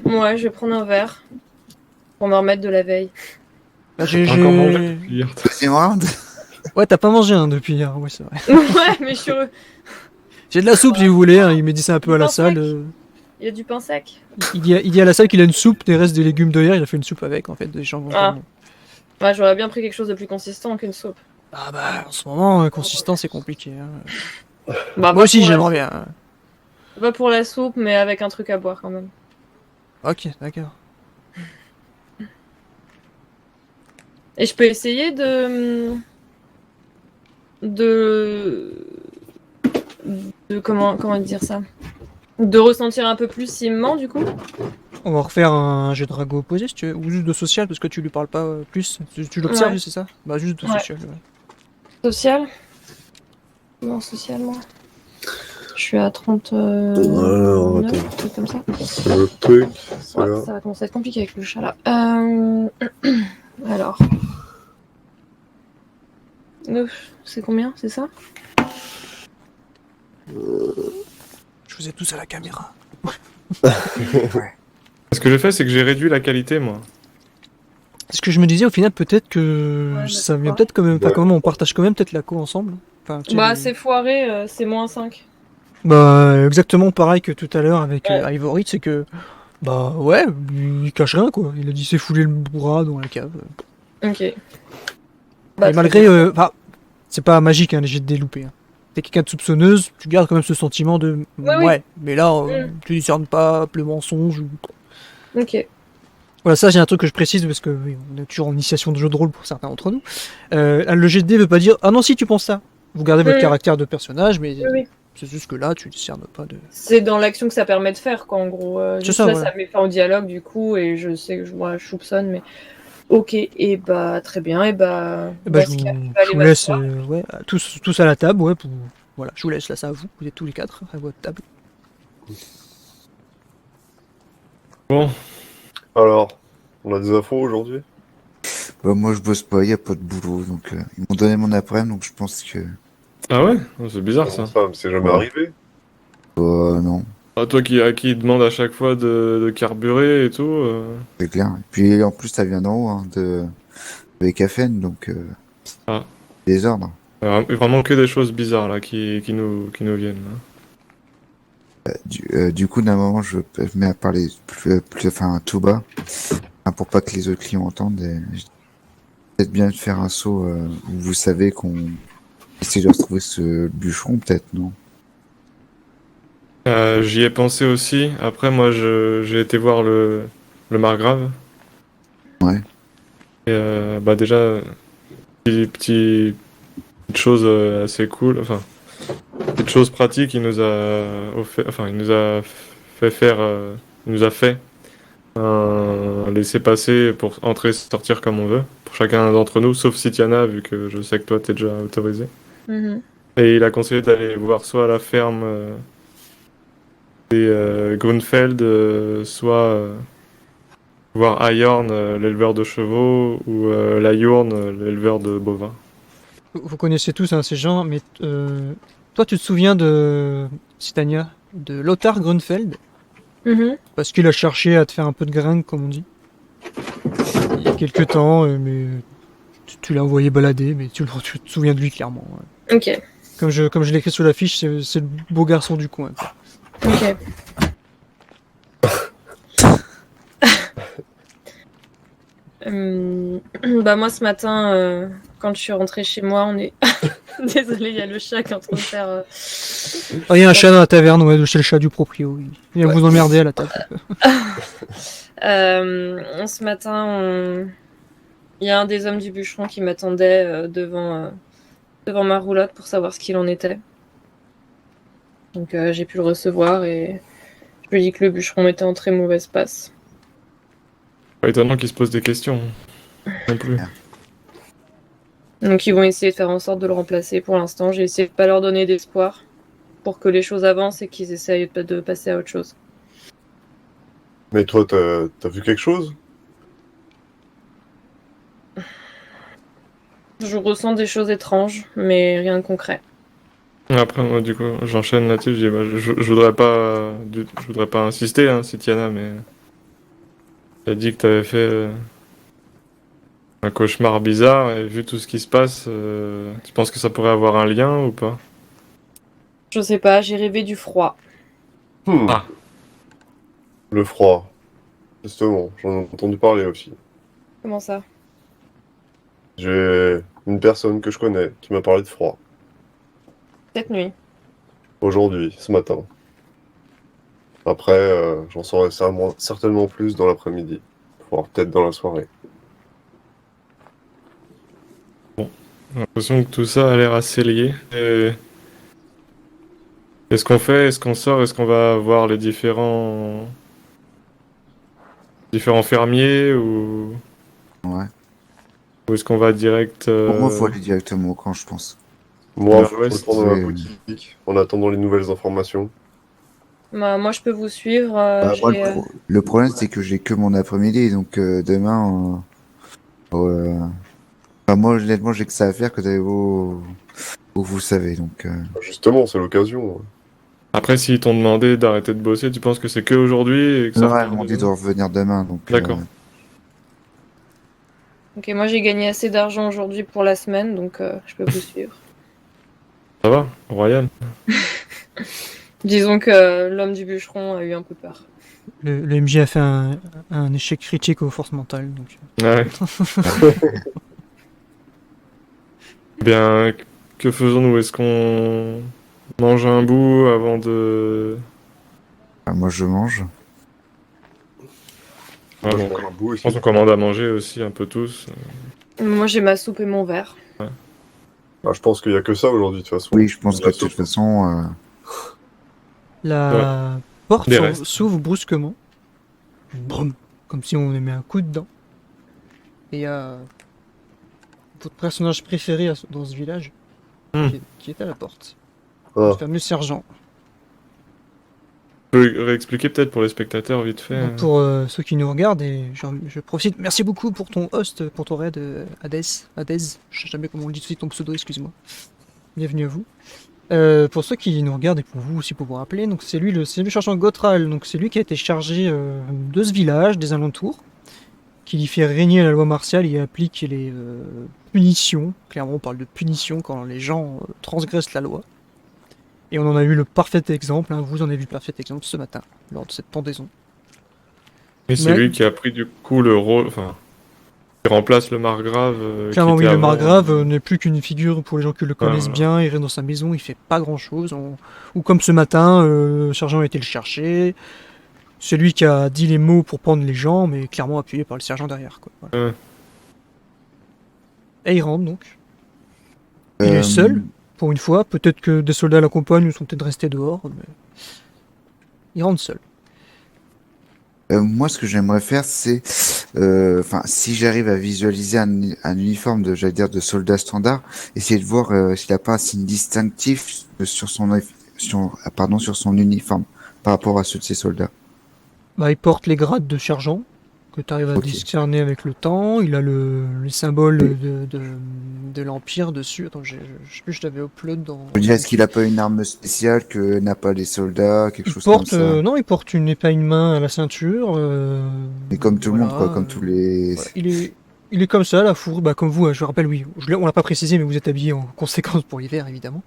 ouais, je vais prendre un verre pour me remettre de la veille. Bah, Encore mangé depuis hier. Deuxième round. Ouais, t'as pas mangé hein, depuis hier, ouais, c'est vrai. Ouais, mais je suis heureux. J'ai de la soupe si vous voulez, hein, il m'a dit ça un peu à la pain salle. sec. Il y a du pain sec. Il dit à la salle qu'il a une soupe, des restes des légumes de hier, il a fait une soupe avec en fait, des jambons. Ah. Ouais, j'aurais bien pris quelque chose de plus consistant qu'une soupe. Ah bah en ce moment, consistant c'est compliqué. Hein. Bah, Moi aussi pour la- j'aimerais bien. Hein. Pas pour la soupe, mais avec un truc à boire quand même. Ok, d'accord. Et je peux essayer comment dire ça? De ressentir un peu plus s'il me ment du coup? On va refaire un jeu de drago opposé si tu veux, ou juste de social parce que tu lui parles pas plus. Tu l'observes, Ouais. c'est ça? Bah juste de Ouais. social. Ouais. Social? Non, social, moi. Je suis à 30. Alors, un attends. truc comme ça. C'est le truc, c'est Ouais, là. ça va commencer à être compliqué avec le chat là. Alors. C'est combien? C'est ça? Je vous ai tous à la caméra. Ce que j'ai fait, c'est que j'ai réduit la qualité, moi. Ce que je me disais au final, peut-être que Ouais, ça vient d'accord. peut-être quand même. Enfin, Ouais. quand même, on partage quand même peut-être la co ensemble. Enfin, tu sais, Bah, les- c'est foiré, c'est moins 5. Bah, exactement pareil que tout à l'heure avec Ouais. Ivory, c'est que. Bah, ouais, il cache rien quoi. Il a dit c'est fouler le bras dans la cave. Ok. Et Bah, malgré. Enfin, c'est pas magique hein, les jets de dés loupés. Hein. T'es quelqu'un de soupçonneuse, tu gardes quand même ce sentiment de. Oui, oui. Ouais, mais là, tu discernes pas le mensonge. Ok. Voilà, ça j'ai un truc que je précise parce que oui, on est toujours en initiation de jeu de rôle pour certains d'entre nous. Le jet de dés veut pas dire ah non si tu penses ça. Vous gardez votre Mm. caractère de personnage, mais Oui, oui. C'est juste que là, tu discernes pas de. C'est dans l'action que ça permet de faire, quoi, en gros. Juste ça, là, voilà. ça met fin au dialogue, du coup, et je sais que je soupçonne, mais... Ok, et bah, très bien, et bah... Bah, dans je ce cas, vous, je vais aller je vous laisse, m'asseoir. ouais, tous à la table, ouais, pour. Voilà, je vous laisse là, ça à vous. Vous êtes tous les quatre à votre table. Bon, Alors, on a des infos aujourd'hui? Bah, moi, je bosse pas, y a pas de boulot, donc ils m'ont donné mon après-midi, donc je pense que ah ouais? Oh, c'est bizarre Comment ça. ça, mais c'est jamais Ouais. arrivé. non, Ah, toi qui demande à chaque fois de carburer et tout. c'est clair. Et puis en plus, ça vient d'en haut, hein, de Becafen, donc Ah. désordre. Vraiment que des choses bizarres là qui nous viennent. Là. Du coup, d'un moment, je me mets à parler enfin, tout bas, hein, pour pas que les autres clients entendent. Et peut-être bien de faire un saut où vous savez qu'on essaie de retrouver ce bûcheron, peut-être, non? J'y ai pensé aussi. Après, moi, j'ai été voir le margrave. Ouais. Et bah déjà, petite chose assez cool. Enfin, petite chose pratique, il nous a fait faire, il nous a fait un laisser-passer pour entrer et sortir comme on veut, pour chacun d'entre nous, sauf Sitiana, vu que je sais que toi, t'es déjà autorisé. Mhm. Et il a conseillé d'aller voir soit la ferme des Grunfeld, soit voir Ayorn, l'éleveur de chevaux, ou la Yourne, l'éleveur de bovins. Vous connaissez tous hein, ces gens, mais toi, tu te souviens de Titania, de Lothar Grunfeld, Mhm. parce qu'il a cherché à te faire un peu de grain, comme on dit, il y a quelques temps, mais tu l'as envoyé balader, mais tu te souviens de lui clairement. Ouais. Ok, Comme je l'ai écrit sur l'affiche, c'est le beau garçon du coin. Quoi. ok. Bah moi ce matin, quand je suis rentrée chez moi, on est... Désolée, il y a le chat qui est en train de faire... Ah, il y a un chat dans la taverne, ouais, c'est le chat du proprio. Il vient vous emmerder à la table. Ce matin, il y a un des hommes du bûcheron qui m'attendait devant ma roulotte pour savoir ce qu'il en était. Donc j'ai pu le recevoir et je lui ai dit que le bûcheron était en très mauvaise passe. Pas étonnant qu'il se pose des questions. Non plus. Donc ils vont essayer de faire en sorte de le remplacer pour l'instant. J'ai essayé de pas leur donner d'espoir pour que les choses avancent et qu'ils essayent de passer à autre chose. Mais toi, t'as vu quelque chose? Je ressens des choses étranges, mais rien de concret. Après, moi, du coup, j'enchaîne là-dessus. Je dis, bah, je voudrais pas insister, hein, Sitiana, mais t'as dit que t'avais fait un cauchemar bizarre et vu tout ce qui se passe, tu penses que ça pourrait avoir un lien ou pas? Je sais pas, j'ai rêvé du froid. Ah. Le froid. Justement, j'en ai entendu parler aussi. Comment ça? J'ai une personne que je connais qui m'a parlé de froid. Cette nuit. Aujourd'hui, ce matin. Après, j'en saurai certainement plus dans l'après-midi. Voire peut-être dans la soirée. J'ai l'impression que tout ça a l'air assez lié. Et est-ce qu'on fait? Est-ce qu'on sort? Est-ce qu'on va voir les différents fermiers Ouais. ou est-ce qu'on va direct Pour moi, faut aller directement au camp, je pense. Moi, Vers faut l'ouest, retourner dans la ouais. boutique en attendant les nouvelles informations. Bah, moi, je peux vous suivre. Bah, moi, J'ai, le problème, c'est que j'ai que mon après-midi, donc demain, enfin, moi, honnêtement, j'ai que ça à faire que d'aller où vous savez, donc Justement, c'est l'occasion. Après, s'ils t'ont demandé d'arrêter de bosser, tu penses que c'est que aujourd'hui et que ça non, ils repart m'ont dit de demain? revenir demain, donc D'accord. Ok, moi, j'ai gagné assez d'argent aujourd'hui pour la semaine, donc je peux vous suivre. Ça va, Royal? Disons que l'homme du bûcheron a eu un peu peur. Le MJ a fait un échec critique aux forces mentales. Donc... Ouais. Bien, que faisons-nous? Est-ce qu'on mange un bout avant de... moi, je mange. Ouais, Moi, je bon, prends un bout je aussi. pense qu'on commande à manger aussi un peu tous. Moi, j'ai ma soupe et mon verre. Ah, je pense qu'il y a que ça aujourd'hui, de toute façon. Oui, je pense La que de toute soupe. façon, La porte Des s'en- restes. s'ouvre brusquement. Brum, comme si on aimait un coup dedans. Et il y a votre personnage préféré dans ce village qui est à la porte. Ah. Le fameux sergent. Tu peux réexpliquer peut-être pour les spectateurs vite fait. Donc pour ceux qui nous regardent, et je profite, merci beaucoup pour ton host, pour ton raid, Hades, je sais jamais comment on dit tout de suite ton pseudo, excuse-moi. Bienvenue à vous. Pour ceux qui nous regardent et pour vous aussi pour vous rappeler, donc c'est lui le sergent Gotral, donc c'est lui qui a été chargé de ce village, des alentours, qui y fait régner la loi martiale et applique les punitions. Clairement, on parle de punitions quand les gens transgressent la loi. Et on en a eu le parfait exemple, hein, vous en avez vu le parfait exemple ce matin, lors de cette pendaison. Et c'est Mais- lui qui a pris du coup le rôle, enfin, qui remplace le margrave. Clairement, qui oui, était le avant. margrave n'est plus qu'une figure pour les gens qui le connaissent voilà. bien. Il reste dans sa maison, il fait pas grand chose. Ou comme ce matin, le sergent a été le chercher. C'est lui qui a dit les mots pour prendre les gens, mais clairement appuyé par le sergent derrière. Quoi. Voilà. Ouais. Et il rentre donc. Il est seul, pour une fois. Peut-être que des soldats l'accompagnent ou sont peut-être restés dehors. Mais... il rentre seul. Moi, ce que j'aimerais faire, c'est, enfin, si j'arrive à visualiser un uniforme de, j'allais dire, de soldat standard, essayer de voir s'il n'a pas un signe distinctif sur sur son uniforme par rapport à ceux de ses soldats. Bah, il porte les grades de sergent, que tu arrives à Ok. discerner avec le temps. Il a les symboles de l'Empire dessus. Attends, je sais plus, je l'avais upload dans... Je veux dire, est-ce qu'il a pas une arme spéciale que n'a pas les soldats, quelque Il chose porte, comme ça? non, il porte une épée à une main à la ceinture. Mais comme tout le monde, voilà, quoi, comme tous les... voilà. Il est comme ça, la fourre, bah, comme vous, hein, je rappelle, oui, on l'a pas précisé, mais vous êtes habillé en conséquence pour l'hiver, évidemment.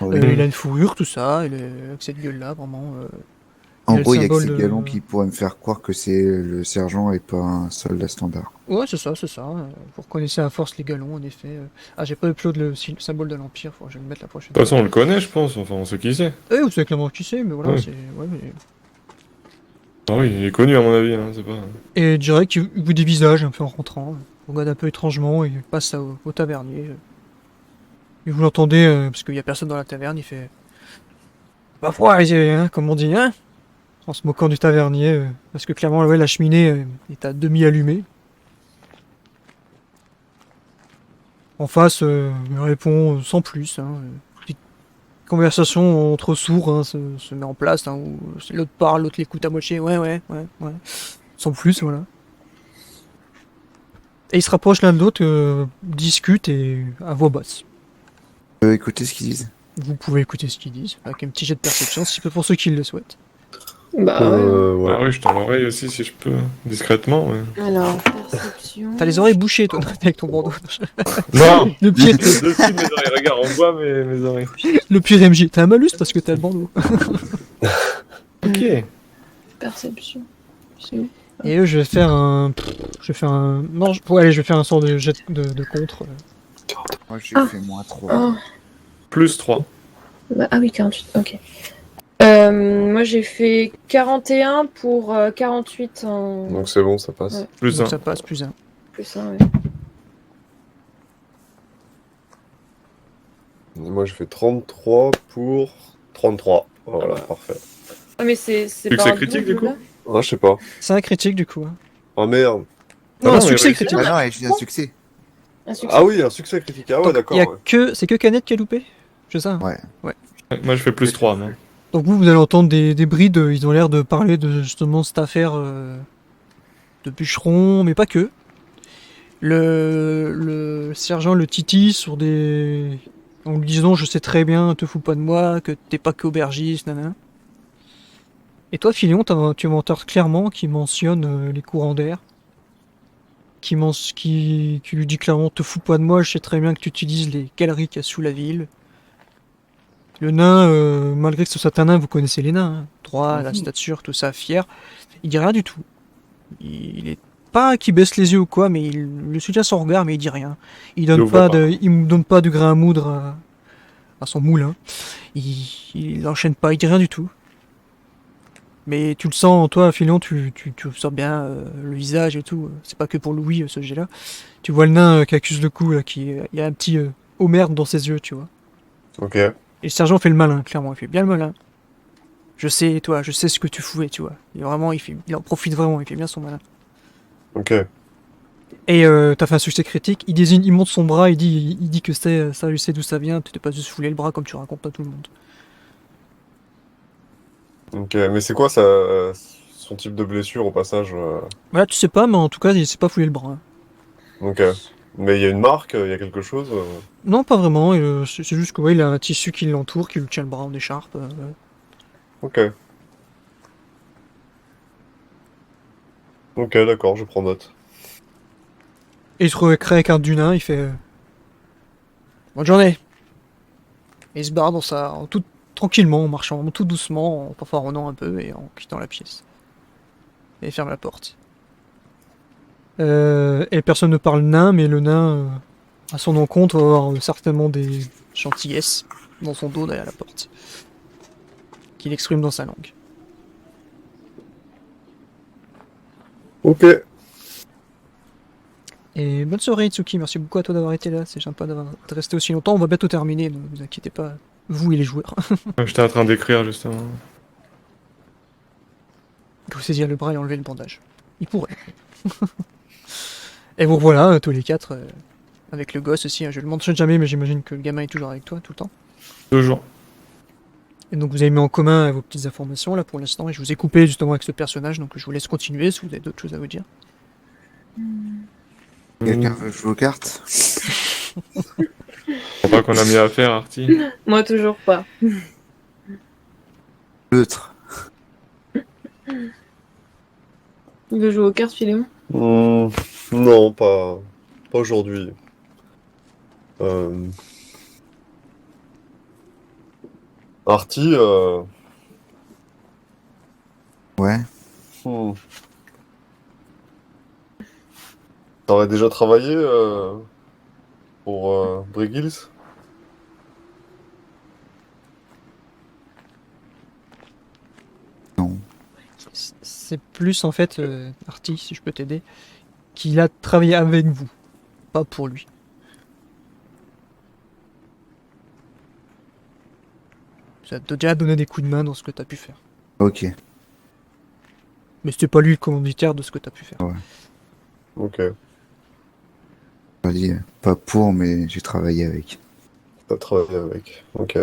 Oui. Il a une fourrure, tout ça, avec cette gueule-là, vraiment. En il a le gros, il y a que symbole ces de- galons qui pourraient me faire croire que c'est le sergent et pas un soldat standard. Ouais, c'est ça, c'est ça. Vous reconnaissez à force les galons, en effet. Ah, j'ai pas upload le symbole de l'Empire, je vais le mettre la prochaine De toute façon, on le connaît, je pense. Enfin, on sait qui c'est. Eh, vous savez clairement qui c'est, mais voilà, Ouais. c'est... Ouais, mais... Ah oui, il est connu à mon avis. Hein, c'est pas. Et direct, il vous dévisage un peu en rentrant. Il regarde un peu étrangement et il passe au tavernier. Et vous l'entendez, parce qu'il y a personne dans la taverne, il fait... Pas froid, hein, comme on dit, hein, en se moquant du tavernier, parce que clairement, ouais, la cheminée est à demi allumée. En face, il répond sans plus. Hein, petite conversation entre sourds hein, se met en place, hein, où l'autre parle, l'autre l'écoute à moitié, ouais. Sans plus, voilà. Et ils se rapprochent l'un de l'autre, discutent et à voix basse. Écoutez ce qu'ils disent. Vous pouvez écouter ce qu'ils disent, avec un petit jet de perception, si peu pour ceux qui le souhaitent. Bah ouais. Ouais. Ah oui, je tends l'oreille aussi si je peux, discrètement. Ouais. Alors, perception. T'as les oreilles bouchées, toi, avec ton bandeau. Non. Le pire, Dessus de mes oreilles. Regarde, on voit mes oreilles. le pire MJ. T'as un malus parce que t'as le bandeau. Ok. Perception. C'est où? Et eux, je vais faire un... Non, allez, je vais faire un sort de jet de contre. Moi, j'ai Ah. fait -3. Oh. Plus 3. Bah, ah oui, 48, ok. Moi j'ai fait 41 pour 48 en Donc c'est bon, ça passe. Ouais. Plus Donc 1. ça passe, plus un. plus 1, ouais. Moi, je fais 33 pour 33. Voilà, Ah bah. parfait. Ah, mais c'est Succès pas un critique, double, du coup là Ah, je sais pas. C'est un critique, du coup. Hein. Ah merde. Non, non, un il succès réussit. critique. Ah non, j'ai un succès. Un succès. Ah oui, un succès critique. Ah ouais, Donc, d'accord. il y a Ouais. c'est que Canette qui a loupé. C'est ça. Ouais. Moi, je fais plus 3, moi. Donc vous allez entendre des brides, ils ont l'air de parler de justement cette affaire de bûcheron, mais pas que. Le sergent le titille sur des... en lui disant je sais très bien, te fous pas de moi, que t'es pas qu'aubergiste, nanana. Et toi Philéon, tu m'entends clairement qui mentionne les courants d'air. Qui lui dit clairement te fous pas de moi, je sais très bien que tu utilises les galeries qu'il y a sous la ville. Le nain, malgré que ce soit un nain, vous connaissez les nains, hein. Droit, la stature, tout ça, fier. Il dit rien du tout. Il est pas qu'il baisse les yeux ou quoi, mais il le soutient son regard, mais il dit rien. Il donne ouvre pas pas. il me donne pas du grain à moudre à son moulin. Il enchaîne pas, il dit rien du tout. Mais tu le sens, toi, Philion, tu observes bien le visage et tout. C'est pas que pour Louis, ce jet-là. Tu vois le nain qui accuse le coup, là, il y a un petit oh merde dans ses yeux, tu vois. Ok. Et le sergent fait le malin, clairement, il fait bien le malin. Je sais, toi, je sais ce que tu fouais, tu vois. Et vraiment, il en profite vraiment, il fait bien son malin. Ok. Et t'as fait un succès critique, il monte son bras, il dit que c'est ça, je sais d'où ça vient, tu t'es pas juste foulé le bras comme tu racontes à tout le monde. Ok, mais c'est quoi ça, son type de blessure au passage Voilà, tu sais pas, mais en tout cas, il s'est pas foulé le bras, hein. Ok. Mais il y a une marque, il y a quelque chose Non, pas vraiment, c'est juste que ouais, il a un tissu qui l'entoure, qui lui tient le bras en écharpe. Ok. Ok, d'accord, je prends note. Et il se recrée avec un dunin, il fait bonne journée. Et il se barre tout tranquillement, en marchant tout doucement, en fanfaronnant un peu et en quittant la pièce. Et il ferme la porte. Et personne ne parle nain, mais le nain, à son encontre, va avoir certainement des gentillesses dans son dos derrière la porte. Qu'il exprime dans sa langue. Ok. Et bonne soirée Itsuki, merci beaucoup à toi d'avoir été là, c'est sympa de rester aussi longtemps, on va bientôt terminer, ne vous inquiétez pas, vous et les joueurs. J'étais en train d'écrire justement. Il faut saisir le bras et enlever le bandage. Il pourrait. Et vous revoilà, tous les quatre, avec le gosse aussi, hein, je le mentionne jamais, mais j'imagine que le gamin est toujours avec toi tout le temps. Toujours. Et donc vous avez mis en commun vos petites informations là pour l'instant, et je vous ai coupé justement avec ce personnage, donc je vous laisse continuer si vous avez d'autres choses à vous dire. Quelqu'un veut jouer aux cartes? Je crois pas qu'on a mieux à faire, Artie. Moi, toujours pas. L'autre. Il veut jouer aux cartes, Philémon? Non, pas aujourd'hui. Artie, Ouais. hmm. T'aurais déjà travaillé pour Brigils? Non. C'est plus en fait, Artie, si je peux t'aider, qu'il a travaillé avec vous, pas pour lui. Ça t'a déjà donné des coups de main dans ce que t'as pu faire. Ok. Mais c'était pas lui le commanditaire de ce que t'as pu faire. Ok. On dit pas pour, mais j'ai travaillé avec. T'as travaillé avec. Ok.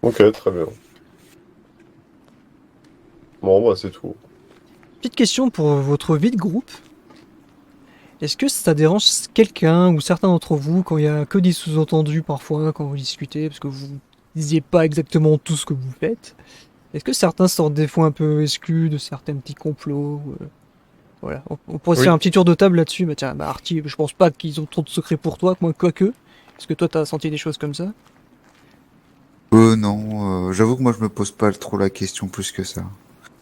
Ok, très bien. Bon, bah c'est tout. Petite question pour votre vie de groupe. Est-ce que ça dérange quelqu'un ou certains d'entre vous quand il y a que des sous-entendus parfois quand vous discutez parce que vous disiez pas exactement tout ce que vous faites? Est-ce que certains sortent des fois un peu exclus de certains petits complots voilà, on pourrait se Oui. faire un petit tour de table là-dessus. Bah tiens, bah Artie, je pense pas qu'ils ont trop de secrets pour toi, moi quoique. Est-ce que toi t'as senti des choses comme ça? Non, j'avoue que moi je me pose pas trop la question plus que ça.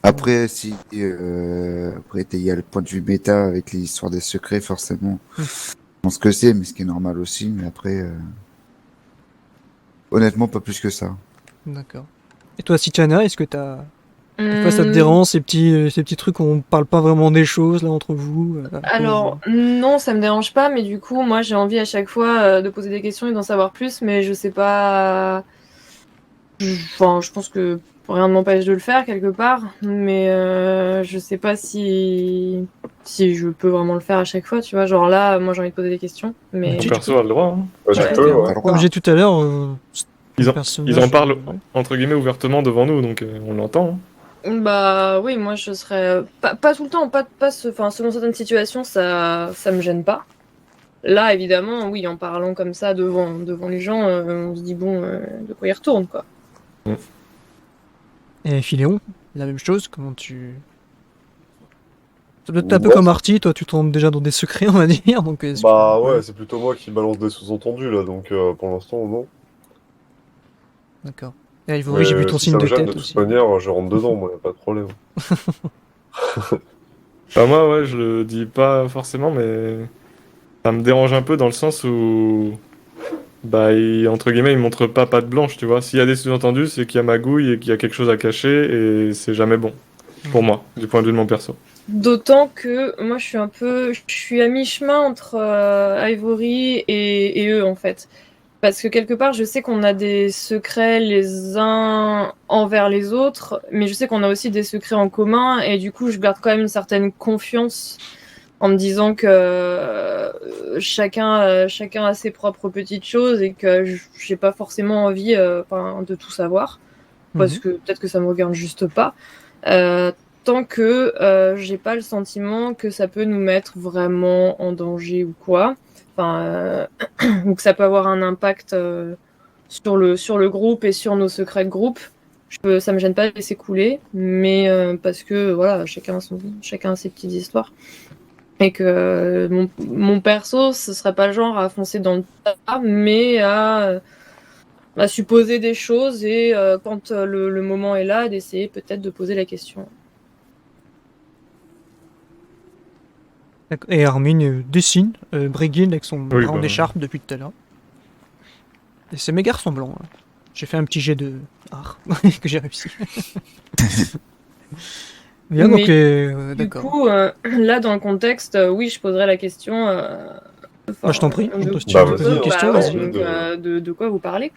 Après, si après il y a le point de vue méta avec les histoires des secrets, forcément. Hmm. Je pense que c'est, mais ce qui est normal aussi, mais après honnêtement pas plus que ça. D'accord. Et toi, Sichana, est-ce que t'as... Des fois, ça te dérange ces petits trucs où on parle pas vraiment des choses là entre vous Alors, non, ça me dérange pas, mais du coup, moi, j'ai envie à chaque fois de poser des questions et d'en savoir plus, mais je sais pas. Enfin, je pense que rien ne m'empêche de le faire quelque part, mais je sais pas si je peux vraiment le faire à chaque fois, tu vois. Genre là, moi, j'ai envie de poser des questions, mais. Mon perso a le droit. Hein. Bah, tu Ouais. peux, T'as ouais. le droit. Comme j'ai dit tout à l'heure, Ils le en, personnage, ils en parlent entre guillemets ouvertement devant nous, donc on l'entend. Hein. Bah oui, moi, je serais. Pas tout le temps, enfin, selon certaines situations, ça me gêne pas. Là, évidemment, oui, en parlant comme ça devant les gens, on se dit, bon, de quoi il retourne, quoi. Et Philéon, la même chose, comment tu... Ça doit être un peu Ouais. comme Artie, toi tu tombes déjà dans des secrets, on va dire, donc... est-ce que- Bah ouais, c'est plutôt moi qui balance des sous-entendus là, donc pour l'instant, non. D'accord. Et Ivory, j'ai vu Mais ton si signe ça me de gêne, de tête toute aussi. manière, je rentre dedans, moi, y a pas de problème. Bah moi, ouais, je le dis pas forcément, mais ça me dérange un peu dans le sens où, bah, entre guillemets, il montre pas patte blanche, tu vois. S'il y a des sous-entendus, c'est qu'il y a magouille et qu'il y a quelque chose à cacher, et c'est jamais bon, pour moi, du point de vue de mon perso. D'autant que moi, je suis à mi-chemin entre Ivory et eux, en fait. Parce que quelque part, je sais qu'on a des secrets les uns envers les autres, mais je sais qu'on a aussi des secrets en commun, et du coup, je garde quand même une certaine confiance en me disant que chacun a ses propres petites choses et que j'ai pas forcément envie de tout savoir, parce que peut-être que ça me regarde juste pas. Tant que j'ai pas le sentiment que ça peut nous mettre vraiment en danger ou quoi. Ou que ça peut avoir un impact sur le groupe et sur nos secrets de groupe. Ça me gêne pas de laisser couler, mais parce que voilà, chacun a ses petites histoires. Et que mon perso, ce serait pas le genre à foncer dans le tas, mais à supposer des choses et quand le moment est là, d'essayer peut-être de poser la question. D'accord. Et Armin dessine Brigid avec son Oui, grand bah. écharpe depuis tout à l'heure. Et c'est méga ressemblant. Hein. J'ai fait un petit jet de art que j'ai réussi. Bien, Mais donc Du d'accord. coup, là, dans le contexte, oui, je poserais la question. Bah, je t'en prie, de, si tu veux Bah, poser une vas-y, question, ouais, vas-y. donc, de quoi vous parlez?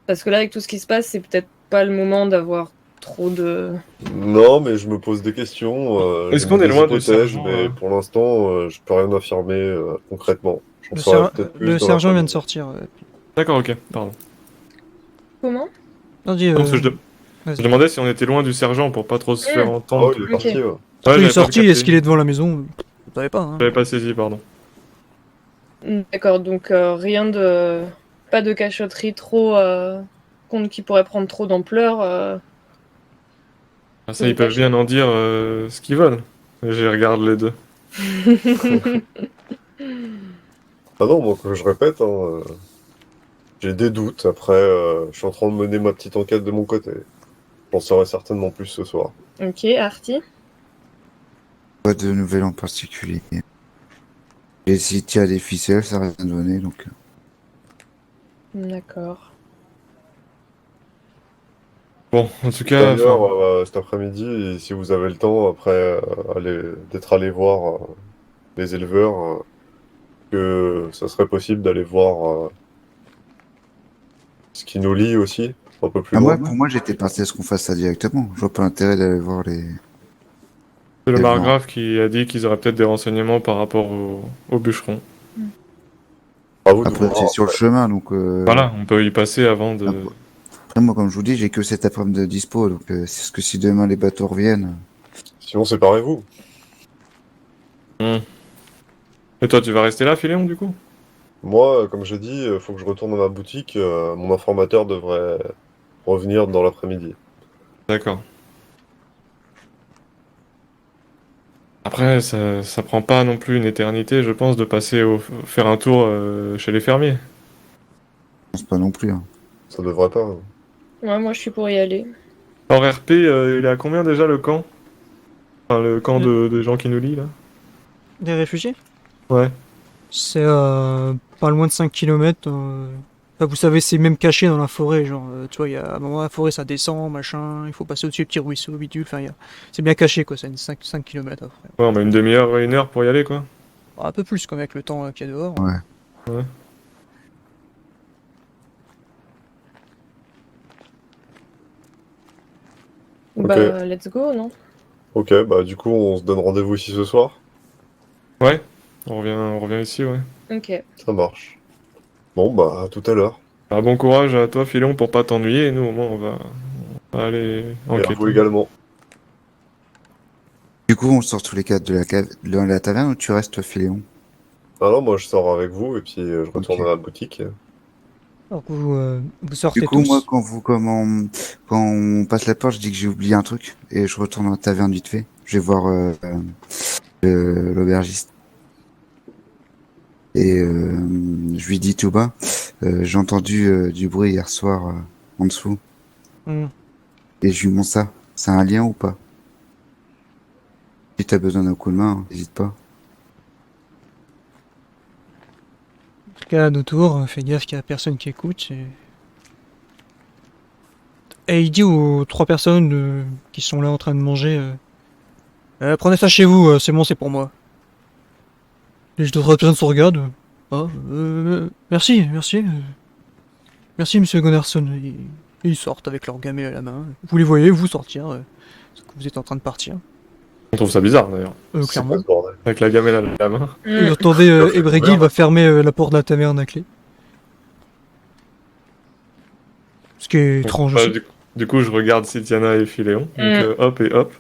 Parce que là, avec tout ce qui se passe, c'est peut-être pas le moment d'avoir trop de. Non, mais je me pose des questions. Est-ce J'émets qu'on est des loin du hypothèses, sergent, mais pour l'instant, je peux rien affirmer concrètement. J'en saurai peut-être plus Le dans sergent vient de l'après-midi. sortir. D'accord, ok, pardon. Comment? Non, dis, Non, parce que je vas-y. demandais si on était loin du sergent pour pas trop se faire Oh, entendre. il est Ok. parti, ouais. Ouais, Il est j'avais pas sorti, capté. est-ce qu'il est devant la maison? Vous savez pas. Hein. J'avais pas saisi, pardon. D'accord, donc rien de. Pas de cachotterie trop. Qui pourrait prendre trop d'ampleur. Ah, ça, Vous ils peuvent cachez. bien en dire ce qu'ils veulent. Je regarde les deux. Ah non, moi, que je répète, hein, j'ai des doutes. Après, je suis en train de mener ma petite enquête de mon côté. J'en saurai certainement plus ce soir. Ok, Artie. Pas de nouvelles en particulier. J'ai essayé de tirer des ficelles, ça n'a rien donné, donc... D'accord. Bon, en tout cas, D'ailleurs, enfin, cet après-midi, si vous avez le temps, après d'être allé voir les éleveurs, que ça serait possible d'aller voir ce qui nous lie aussi, un peu plus Ah, moi, loin. pour moi, j'étais parti à ce qu'on fasse ça directement. Je vois pas l'intérêt d'aller voir les... c'est le Et margrave qui a dit qu'ils auraient peut-être des renseignements par rapport au bûcheron. À vous de Après, voir. c'est sur le chemin, donc... Voilà, on peut y passer avant de. Après, moi, comme je vous dis, j'ai que cet après-midi de dispo, donc c'est ce que si demain les bateaux reviennent... Sinon, séparez-vous. Et toi, tu vas rester là, Philéon, du coup? Moi, comme j'ai dit, faut que je retourne à ma boutique. Mon informateur devrait revenir dans l'après-midi. D'accord. Après, ça prend pas non plus une éternité, je pense, de passer faire un tour chez les fermiers. Je pense pas non plus. Hein. Ça devrait pas. Hein. Ouais, moi je suis pour y aller. Hors RP, il est à combien déjà le camp? Enfin, le camp des gens qui nous lient, là? Des réfugiés? Ouais. C'est pas loin de 5 km. Enfin, vous savez, c'est même caché dans la forêt. Genre, tu vois, il y a un moment, la forêt ça descend, machin. Il faut passer au-dessus des petits ruisseaux, bidule. Enfin, c'est bien caché, quoi. C'est 5 km après. Ouais, on met une demi-heure, une heure pour y aller, quoi. Un peu plus, quand même, avec le temps qu'il y a dehors. Ouais. Ouais. Bah, let's go, non? Ok, bah du coup, on se donne rendez-vous ici ce soir. Ouais, on revient ici, ouais. Ok. Ça marche. Bon, bah à tout à l'heure. Ah, bon courage à toi, Philéon, pour pas t'ennuyer. Et nous, au moins, on va aller Et à enquêter. vous également. Du coup, on sort tous les quatre de la taverne ou tu restes, Philéon? Ah non, moi je sors avec vous et puis je retourne Ok. à la boutique. Alors que vous sortez Du coup, tous. moi, quand on passe la porte, je dis que j'ai oublié un truc et je retourne dans la taverne vite fait. Je vais voir l'aubergiste. Et je lui dis tout bas, j'ai entendu du bruit hier soir en dessous. Hmm. Et je lui montre ça. C'est un lien ou pas? Si t'as besoin d'un coup de main, hein, n'hésite pas. En tout cas, à nos tours, fais gaffe qu'il y a personne qui écoute. Et il dit aux 3 personnes qui sont là en train de manger prenez ça chez vous, c'est bon, c'est pour moi. Les deux autres personnes se regardent. Oh, merci, merci monsieur Gunnarsson. Ils sortent avec leur gamelle à la main. Vous les voyez, vous sortir, parce que vous êtes en train de partir, On trouve ça bizarre d'ailleurs. C'est clairement. quoi ce bordel? Avec la gamelle à la main. Et vous entendez Ebregi, il va fermer la porte de la taverne à clé. Ce qui est étrange Bah, aussi. du coup, je regarde Cytiana et Philéon. Donc hop et hop.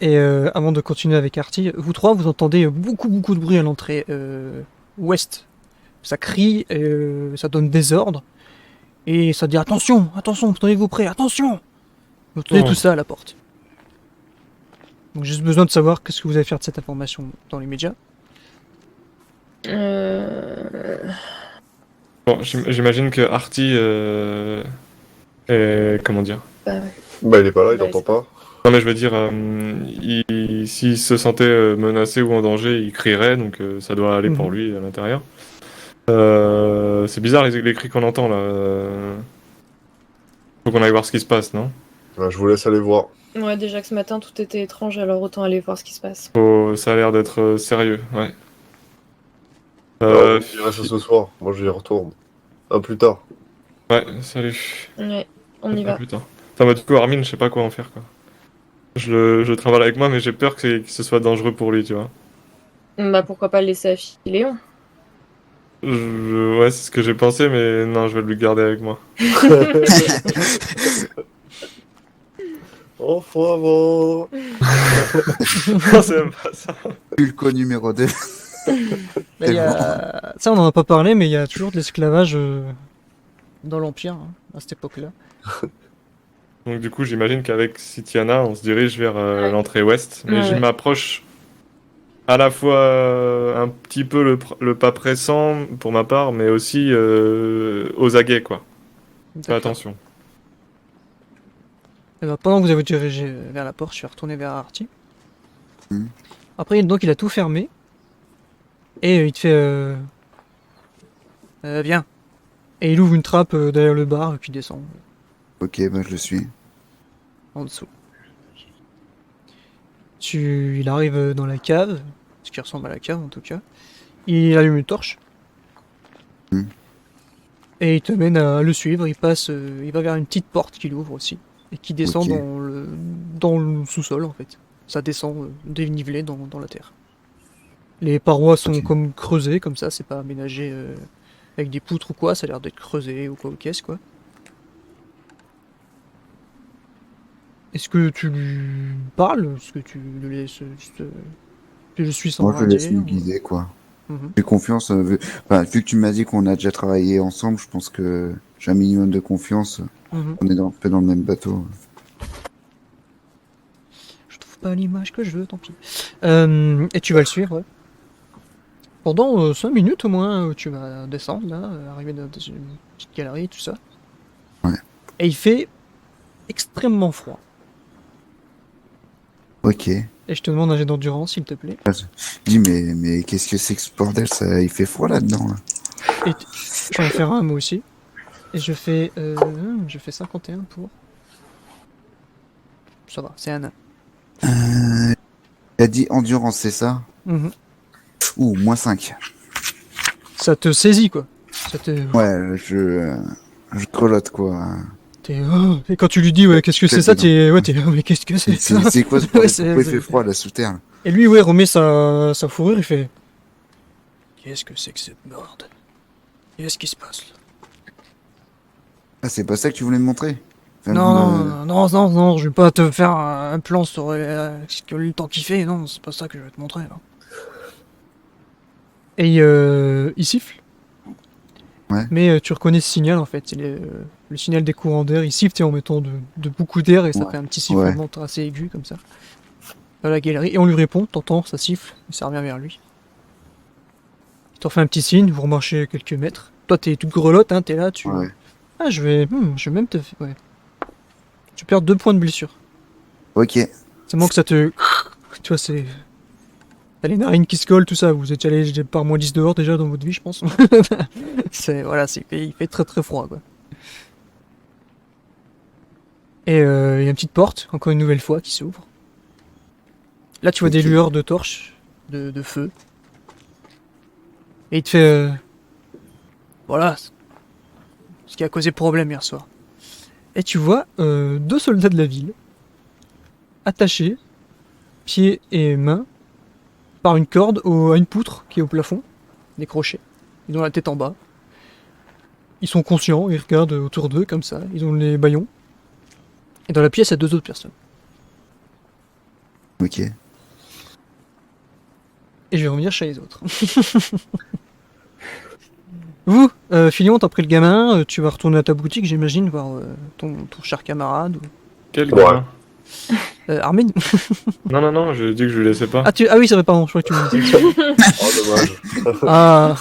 Et avant de continuer avec Artie, vous trois, vous entendez beaucoup de bruit à l'entrée ouest. Ça crie, ça donne des ordres, et ça dit attention, tenez-vous prêts, attention. Vous entendez Oh. tout ça à la porte. Donc j'ai juste besoin de savoir qu'est-ce que vous allez faire de cette information dans les médias. Bon, j'imagine que Artie est... Comment dire? Bah, il est pas là, il entend pas. Non mais je veux dire, s'il se sentait menacé ou en danger, il crierait, donc ça doit aller pour lui à l'intérieur. C'est bizarre les cris qu'on entend là. Faut qu'on aille voir ce qui se passe, non? Ouais, je vous laisse aller voir. Ouais, déjà que ce matin tout était étrange, alors autant aller voir ce qui se passe. Ça a l'air d'être sérieux, ouais. Alors, il reste ce soir, moi j'y retourne. À plus tard. Ouais, salut. Ouais, on y À va. plus tard. Enfin, bah, du coup, Armin, je sais pas quoi en faire, quoi. Je travaille avec moi, mais j'ai peur que ce soit dangereux pour lui, tu vois. Bah pourquoi pas le laisser à Philéon? Ouais, c'est ce que j'ai pensé, mais non, je vais le garder avec moi. Enfant avant. Non, c'est même pas ça. Pulco numéro 2. Mais il y a... Ça on en a pas parlé, mais il y a toujours de l'esclavage dans l'Empire, hein, à cette époque-là. Donc du coup, j'imagine qu'avec Cytiana, on se dirige vers l'entrée ouest, mais Ouais, je ouais. m'approche à la fois un petit peu le pas pressant pour ma part, mais aussi aux aguets, quoi. Fais D'accord. attention. Et ben, pendant que vous avez dirigé vers la porte, je suis retourné vers Artie. Mhm. Après, donc il a tout fermé. Et il te fait viens. Et il ouvre une trappe derrière le bar qui descend Ok, bah je le suis. en dessous. Il arrive dans la cave, ce qui ressemble à la cave en tout cas. Il allume une torche. Mhm. Et il te mène à le suivre. Il va vers une petite porte qu'il ouvre aussi. Et qui descend Ok. dans le sous-sol en fait. Ça descend dénivelé dans la terre. Les parois sont Ok. comme creusées, comme ça, c'est pas aménagé avec des poutres ou quoi, ça a l'air d'être creusé ou quoi, ou qu'est-ce quoi. Est-ce que tu lui parles? Est-ce que tu le laisses juste. Tu le suis sans Moi je le laisse rien me dire, guider, quoi. Mhm. J'ai confiance. Vu que tu m'as dit qu'on a déjà travaillé ensemble, je pense que j'ai un minimum de confiance. Mhm. On est un peu dans le même bateau. Je trouve pas l'image que je veux, tant pis. Et tu vas le suivre, ouais. Pendant 5 minutes au moins, tu vas descendre là, arriver dans une petite galerie, tout ça. Ouais. Et il fait extrêmement froid. Ok. Et je te demande un jet d'endurance, s'il te plaît. Je dis, mais qu'est-ce que c'est que ce bordel, ça, il fait froid là-dedans, là. Je vais en faire un moi aussi. Et je fais 51 pour. Ça va, c'est un nain. Il a dit endurance, c'est ça? Mhm. Ouh, -5. Ça te saisit quoi. Ça te. Ouais, je grelotte, quoi. Et quand tu lui dis ouais qu'est-ce que c'est ça, mais qu'est-ce que c'est ça? C'est quoi ce bordel? Ouais, c'est- Pourquoi il fait froid, là, sous terre? Et lui ouais remet sa fourrure, il fait. Qu'est-ce que c'est que cette merde? Qu'est-ce qui se passe là? Ah, c'est pas ça que tu voulais me montrer? Enfin, Non, je vais pas te faire un plan sur le temps qu'il fait, non, c'est pas ça que je vais te montrer là. Et il siffle. Ouais. Mais tu reconnais ce signal en fait, c'est le signal des courants d'air, il siffle en mettant de beaucoup d'air et ça Ouais. fait un petit sifflement assez aigu comme ça. Dans la galerie, et on lui répond, t'entends, ça siffle, et ça revient vers lui. Il t'en fait un petit signe, vous remarchez quelques mètres. Toi t'es toute grelotte, hein, t'es là, tu... Ouais. Ah je vais même te... Ouais. Tu perds 2 points de blessure. Ok. C'est bon que ça te... Tu vois, c'est... T'as les narines qui se collent, tout ça. Vous êtes allé par moins 10 dehors déjà dans votre vie, je pense. Voilà, il fait très très froid, quoi. Et il y a une petite porte, encore une nouvelle fois, qui s'ouvre. Là, tu vois des Ok. lueurs de torches, de feu. Et il te fait... voilà, ce qui a causé problème hier soir. Et tu vois 2 soldats de la ville, attachés, pieds et mains, par une corde à une poutre qui est au plafond, décrochée. Ils ont la tête en bas. Ils sont conscients, ils regardent autour d'eux comme ça, ils ont les bâillons. Et dans la pièce, il y a 2 autres personnes. Ok. Et je vais revenir chez les autres. Vous, Filion, t'as pris le gamin, tu vas retourner à ta boutique, j'imagine, voir ton cher camarade. Quel Ouais. gamin. Armin. Non, je dis que je lui laissais pas. Ah oui, ça va, pardon, je crois que tu me disais. Oh, dommage. Ah.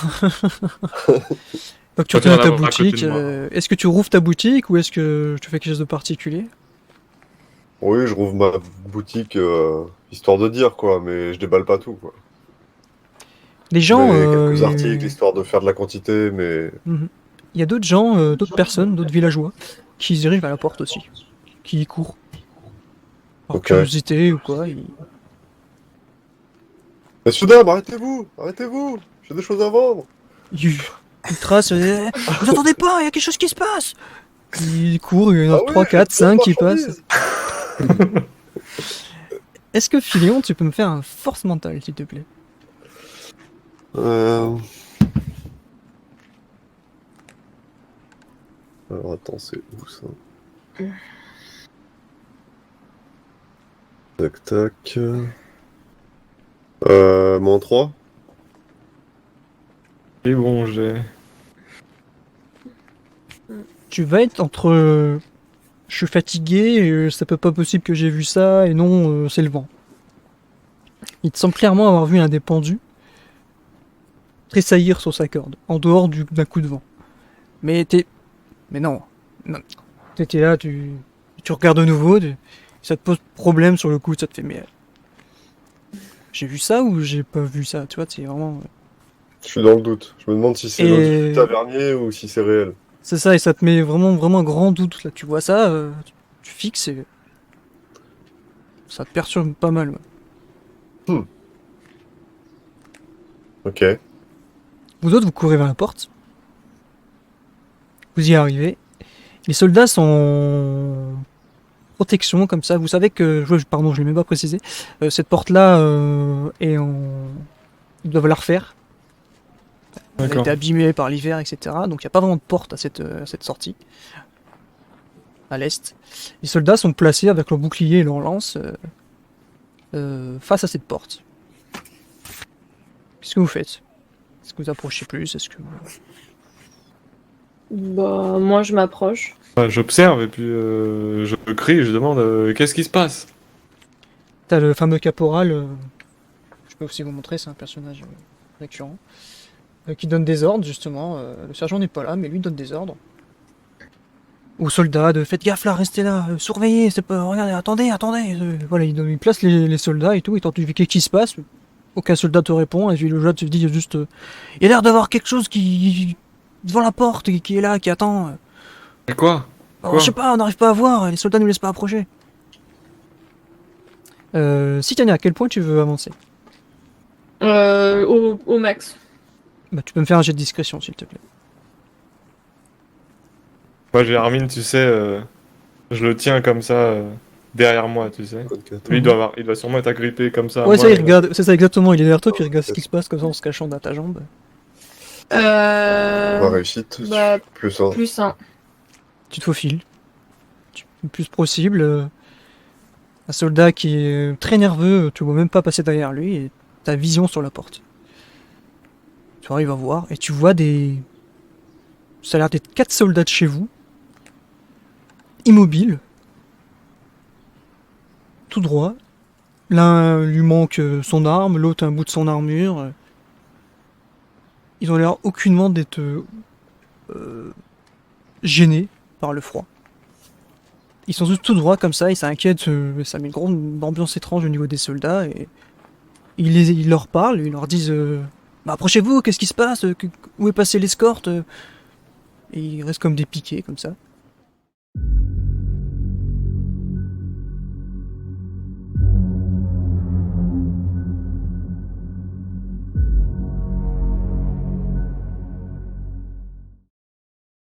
Donc tu retournes à ta Retourne à côté de boutique. moi. Est-ce que tu rouvres ta boutique ou est-ce que tu fais quelque chose de particulier? Oui, je rouvre ma boutique, histoire de dire, quoi, mais je déballe pas tout, quoi. Les gens. Mais quelques articles, histoire de faire de la quantité, mais... Mhm. Il y a d'autres gens, d'autres personnes, d'autres villageois qui se dirigent vers la porte aussi, qui y courent. Par Ok. curiosité ou quoi. Messieurs, dames, arrêtez-vous! Arrêtez-vous! J'ai des choses à vendre! Ils tracent. Vous entendez pas, il y a quelque chose qui se passe! Ils courent, il y en a Ah oui, 3, 4, j'ai 5 plein qui de passent. marchandises. Est-ce que Filion, tu peux me faire un force mentale, s'il te plaît? Alors attends, c'est où ça? Tac tac. Moins 3? Et bon, j'ai. Tu vas être entre je suis fatigué, c'est pas possible que j'ai vu ça, et non, c'est le vent. Il te semble clairement avoir vu un des pendus tressaillir sur sa corde, en dehors d'un coup de vent. Mais non. T'étais là, tu regardes de nouveau, ça te pose problème sur le coup, ça te fait mais... J'ai vu ça ou j'ai pas vu ça, tu vois, c'est vraiment... Je suis dans le doute. Je me demande si c'est l'autre du tavernier ou si c'est réel. C'est ça, et ça te met vraiment, vraiment un grand doute, là. Tu vois ça, tu fixes et... ça te perturbe pas mal, ouais. Ok. Vous autres, vous courez vers la porte. Vous y arrivez. Les soldats sont en protection, comme ça. Vous savez que... Pardon, je l'ai même pas précisé. Cette porte-là est en... Ils doivent la refaire. Elle a D'accord. été abîmée par l'hiver, etc. Donc il n'y a pas vraiment de porte à cette sortie. À l'est. Les soldats sont placés avec leur bouclier et leur lance face à cette porte. Qu'est-ce que vous faites? Est-ce que vous approchez plus? Est-ce que... Bah, moi, je m'approche. Bah, j'observe et puis je crie, je demande qu'est-ce qui se passe? T'as le fameux caporal, je peux aussi vous montrer, c'est un personnage récurrent, qui donne des ordres justement. Le sergent n'est pas là, mais lui donne des ordres. Aux soldats de faites gaffe là, restez là, surveillez, c'est pas... regardez, attendez. Voilà, il place les soldats et tout, et quand tu dis qu'est-ce qui se passe, aucun soldat te répond, et puis le soldat te dit juste il y a l'air d'avoir quelque chose qui... devant la porte, qui est là, qui attend. Mais quoi? Alors, je sais pas, on n'arrive pas à voir, les soldats nous laissent pas approcher. Si Tania, à quel point tu veux avancer? Au max. Bah, tu peux me faire un jet de discrétion, s'il te plaît. Moi j'ai Armin, tu sais, je le tiens comme ça derrière moi, tu sais. Code 4. Lui il doit sûrement être agrippé comme ça. Ouais, Moi, ça, il regarde, c'est ça exactement, il est derrière toi, puis il regarde ce qui se passe comme ça en se cachant dans ta jambe. Ma réussite, Bah, plus 1. plus 1. Tu te faufiles. Le plus possible. Un soldat qui est très nerveux, tu vois même pas passer derrière lui, et t'as vision sur la porte. Tu arrives à voir, et tu vois des... Ça a l'air d'être 4 soldats de chez vous, immobiles, tout droit. L'un lui manque son arme, l'autre un bout de son armure. Ils ont l'air aucunement d'être gênés par le froid. Ils sont tout droits comme ça, ils s'inquiètent, ça met une ambiance étrange au niveau des soldats, et ils leur parlent, ils leur disent bah, approchez-vous, qu'est-ce qui se passe, où est passée l'escorte? Et ils restent comme des piquets, comme ça.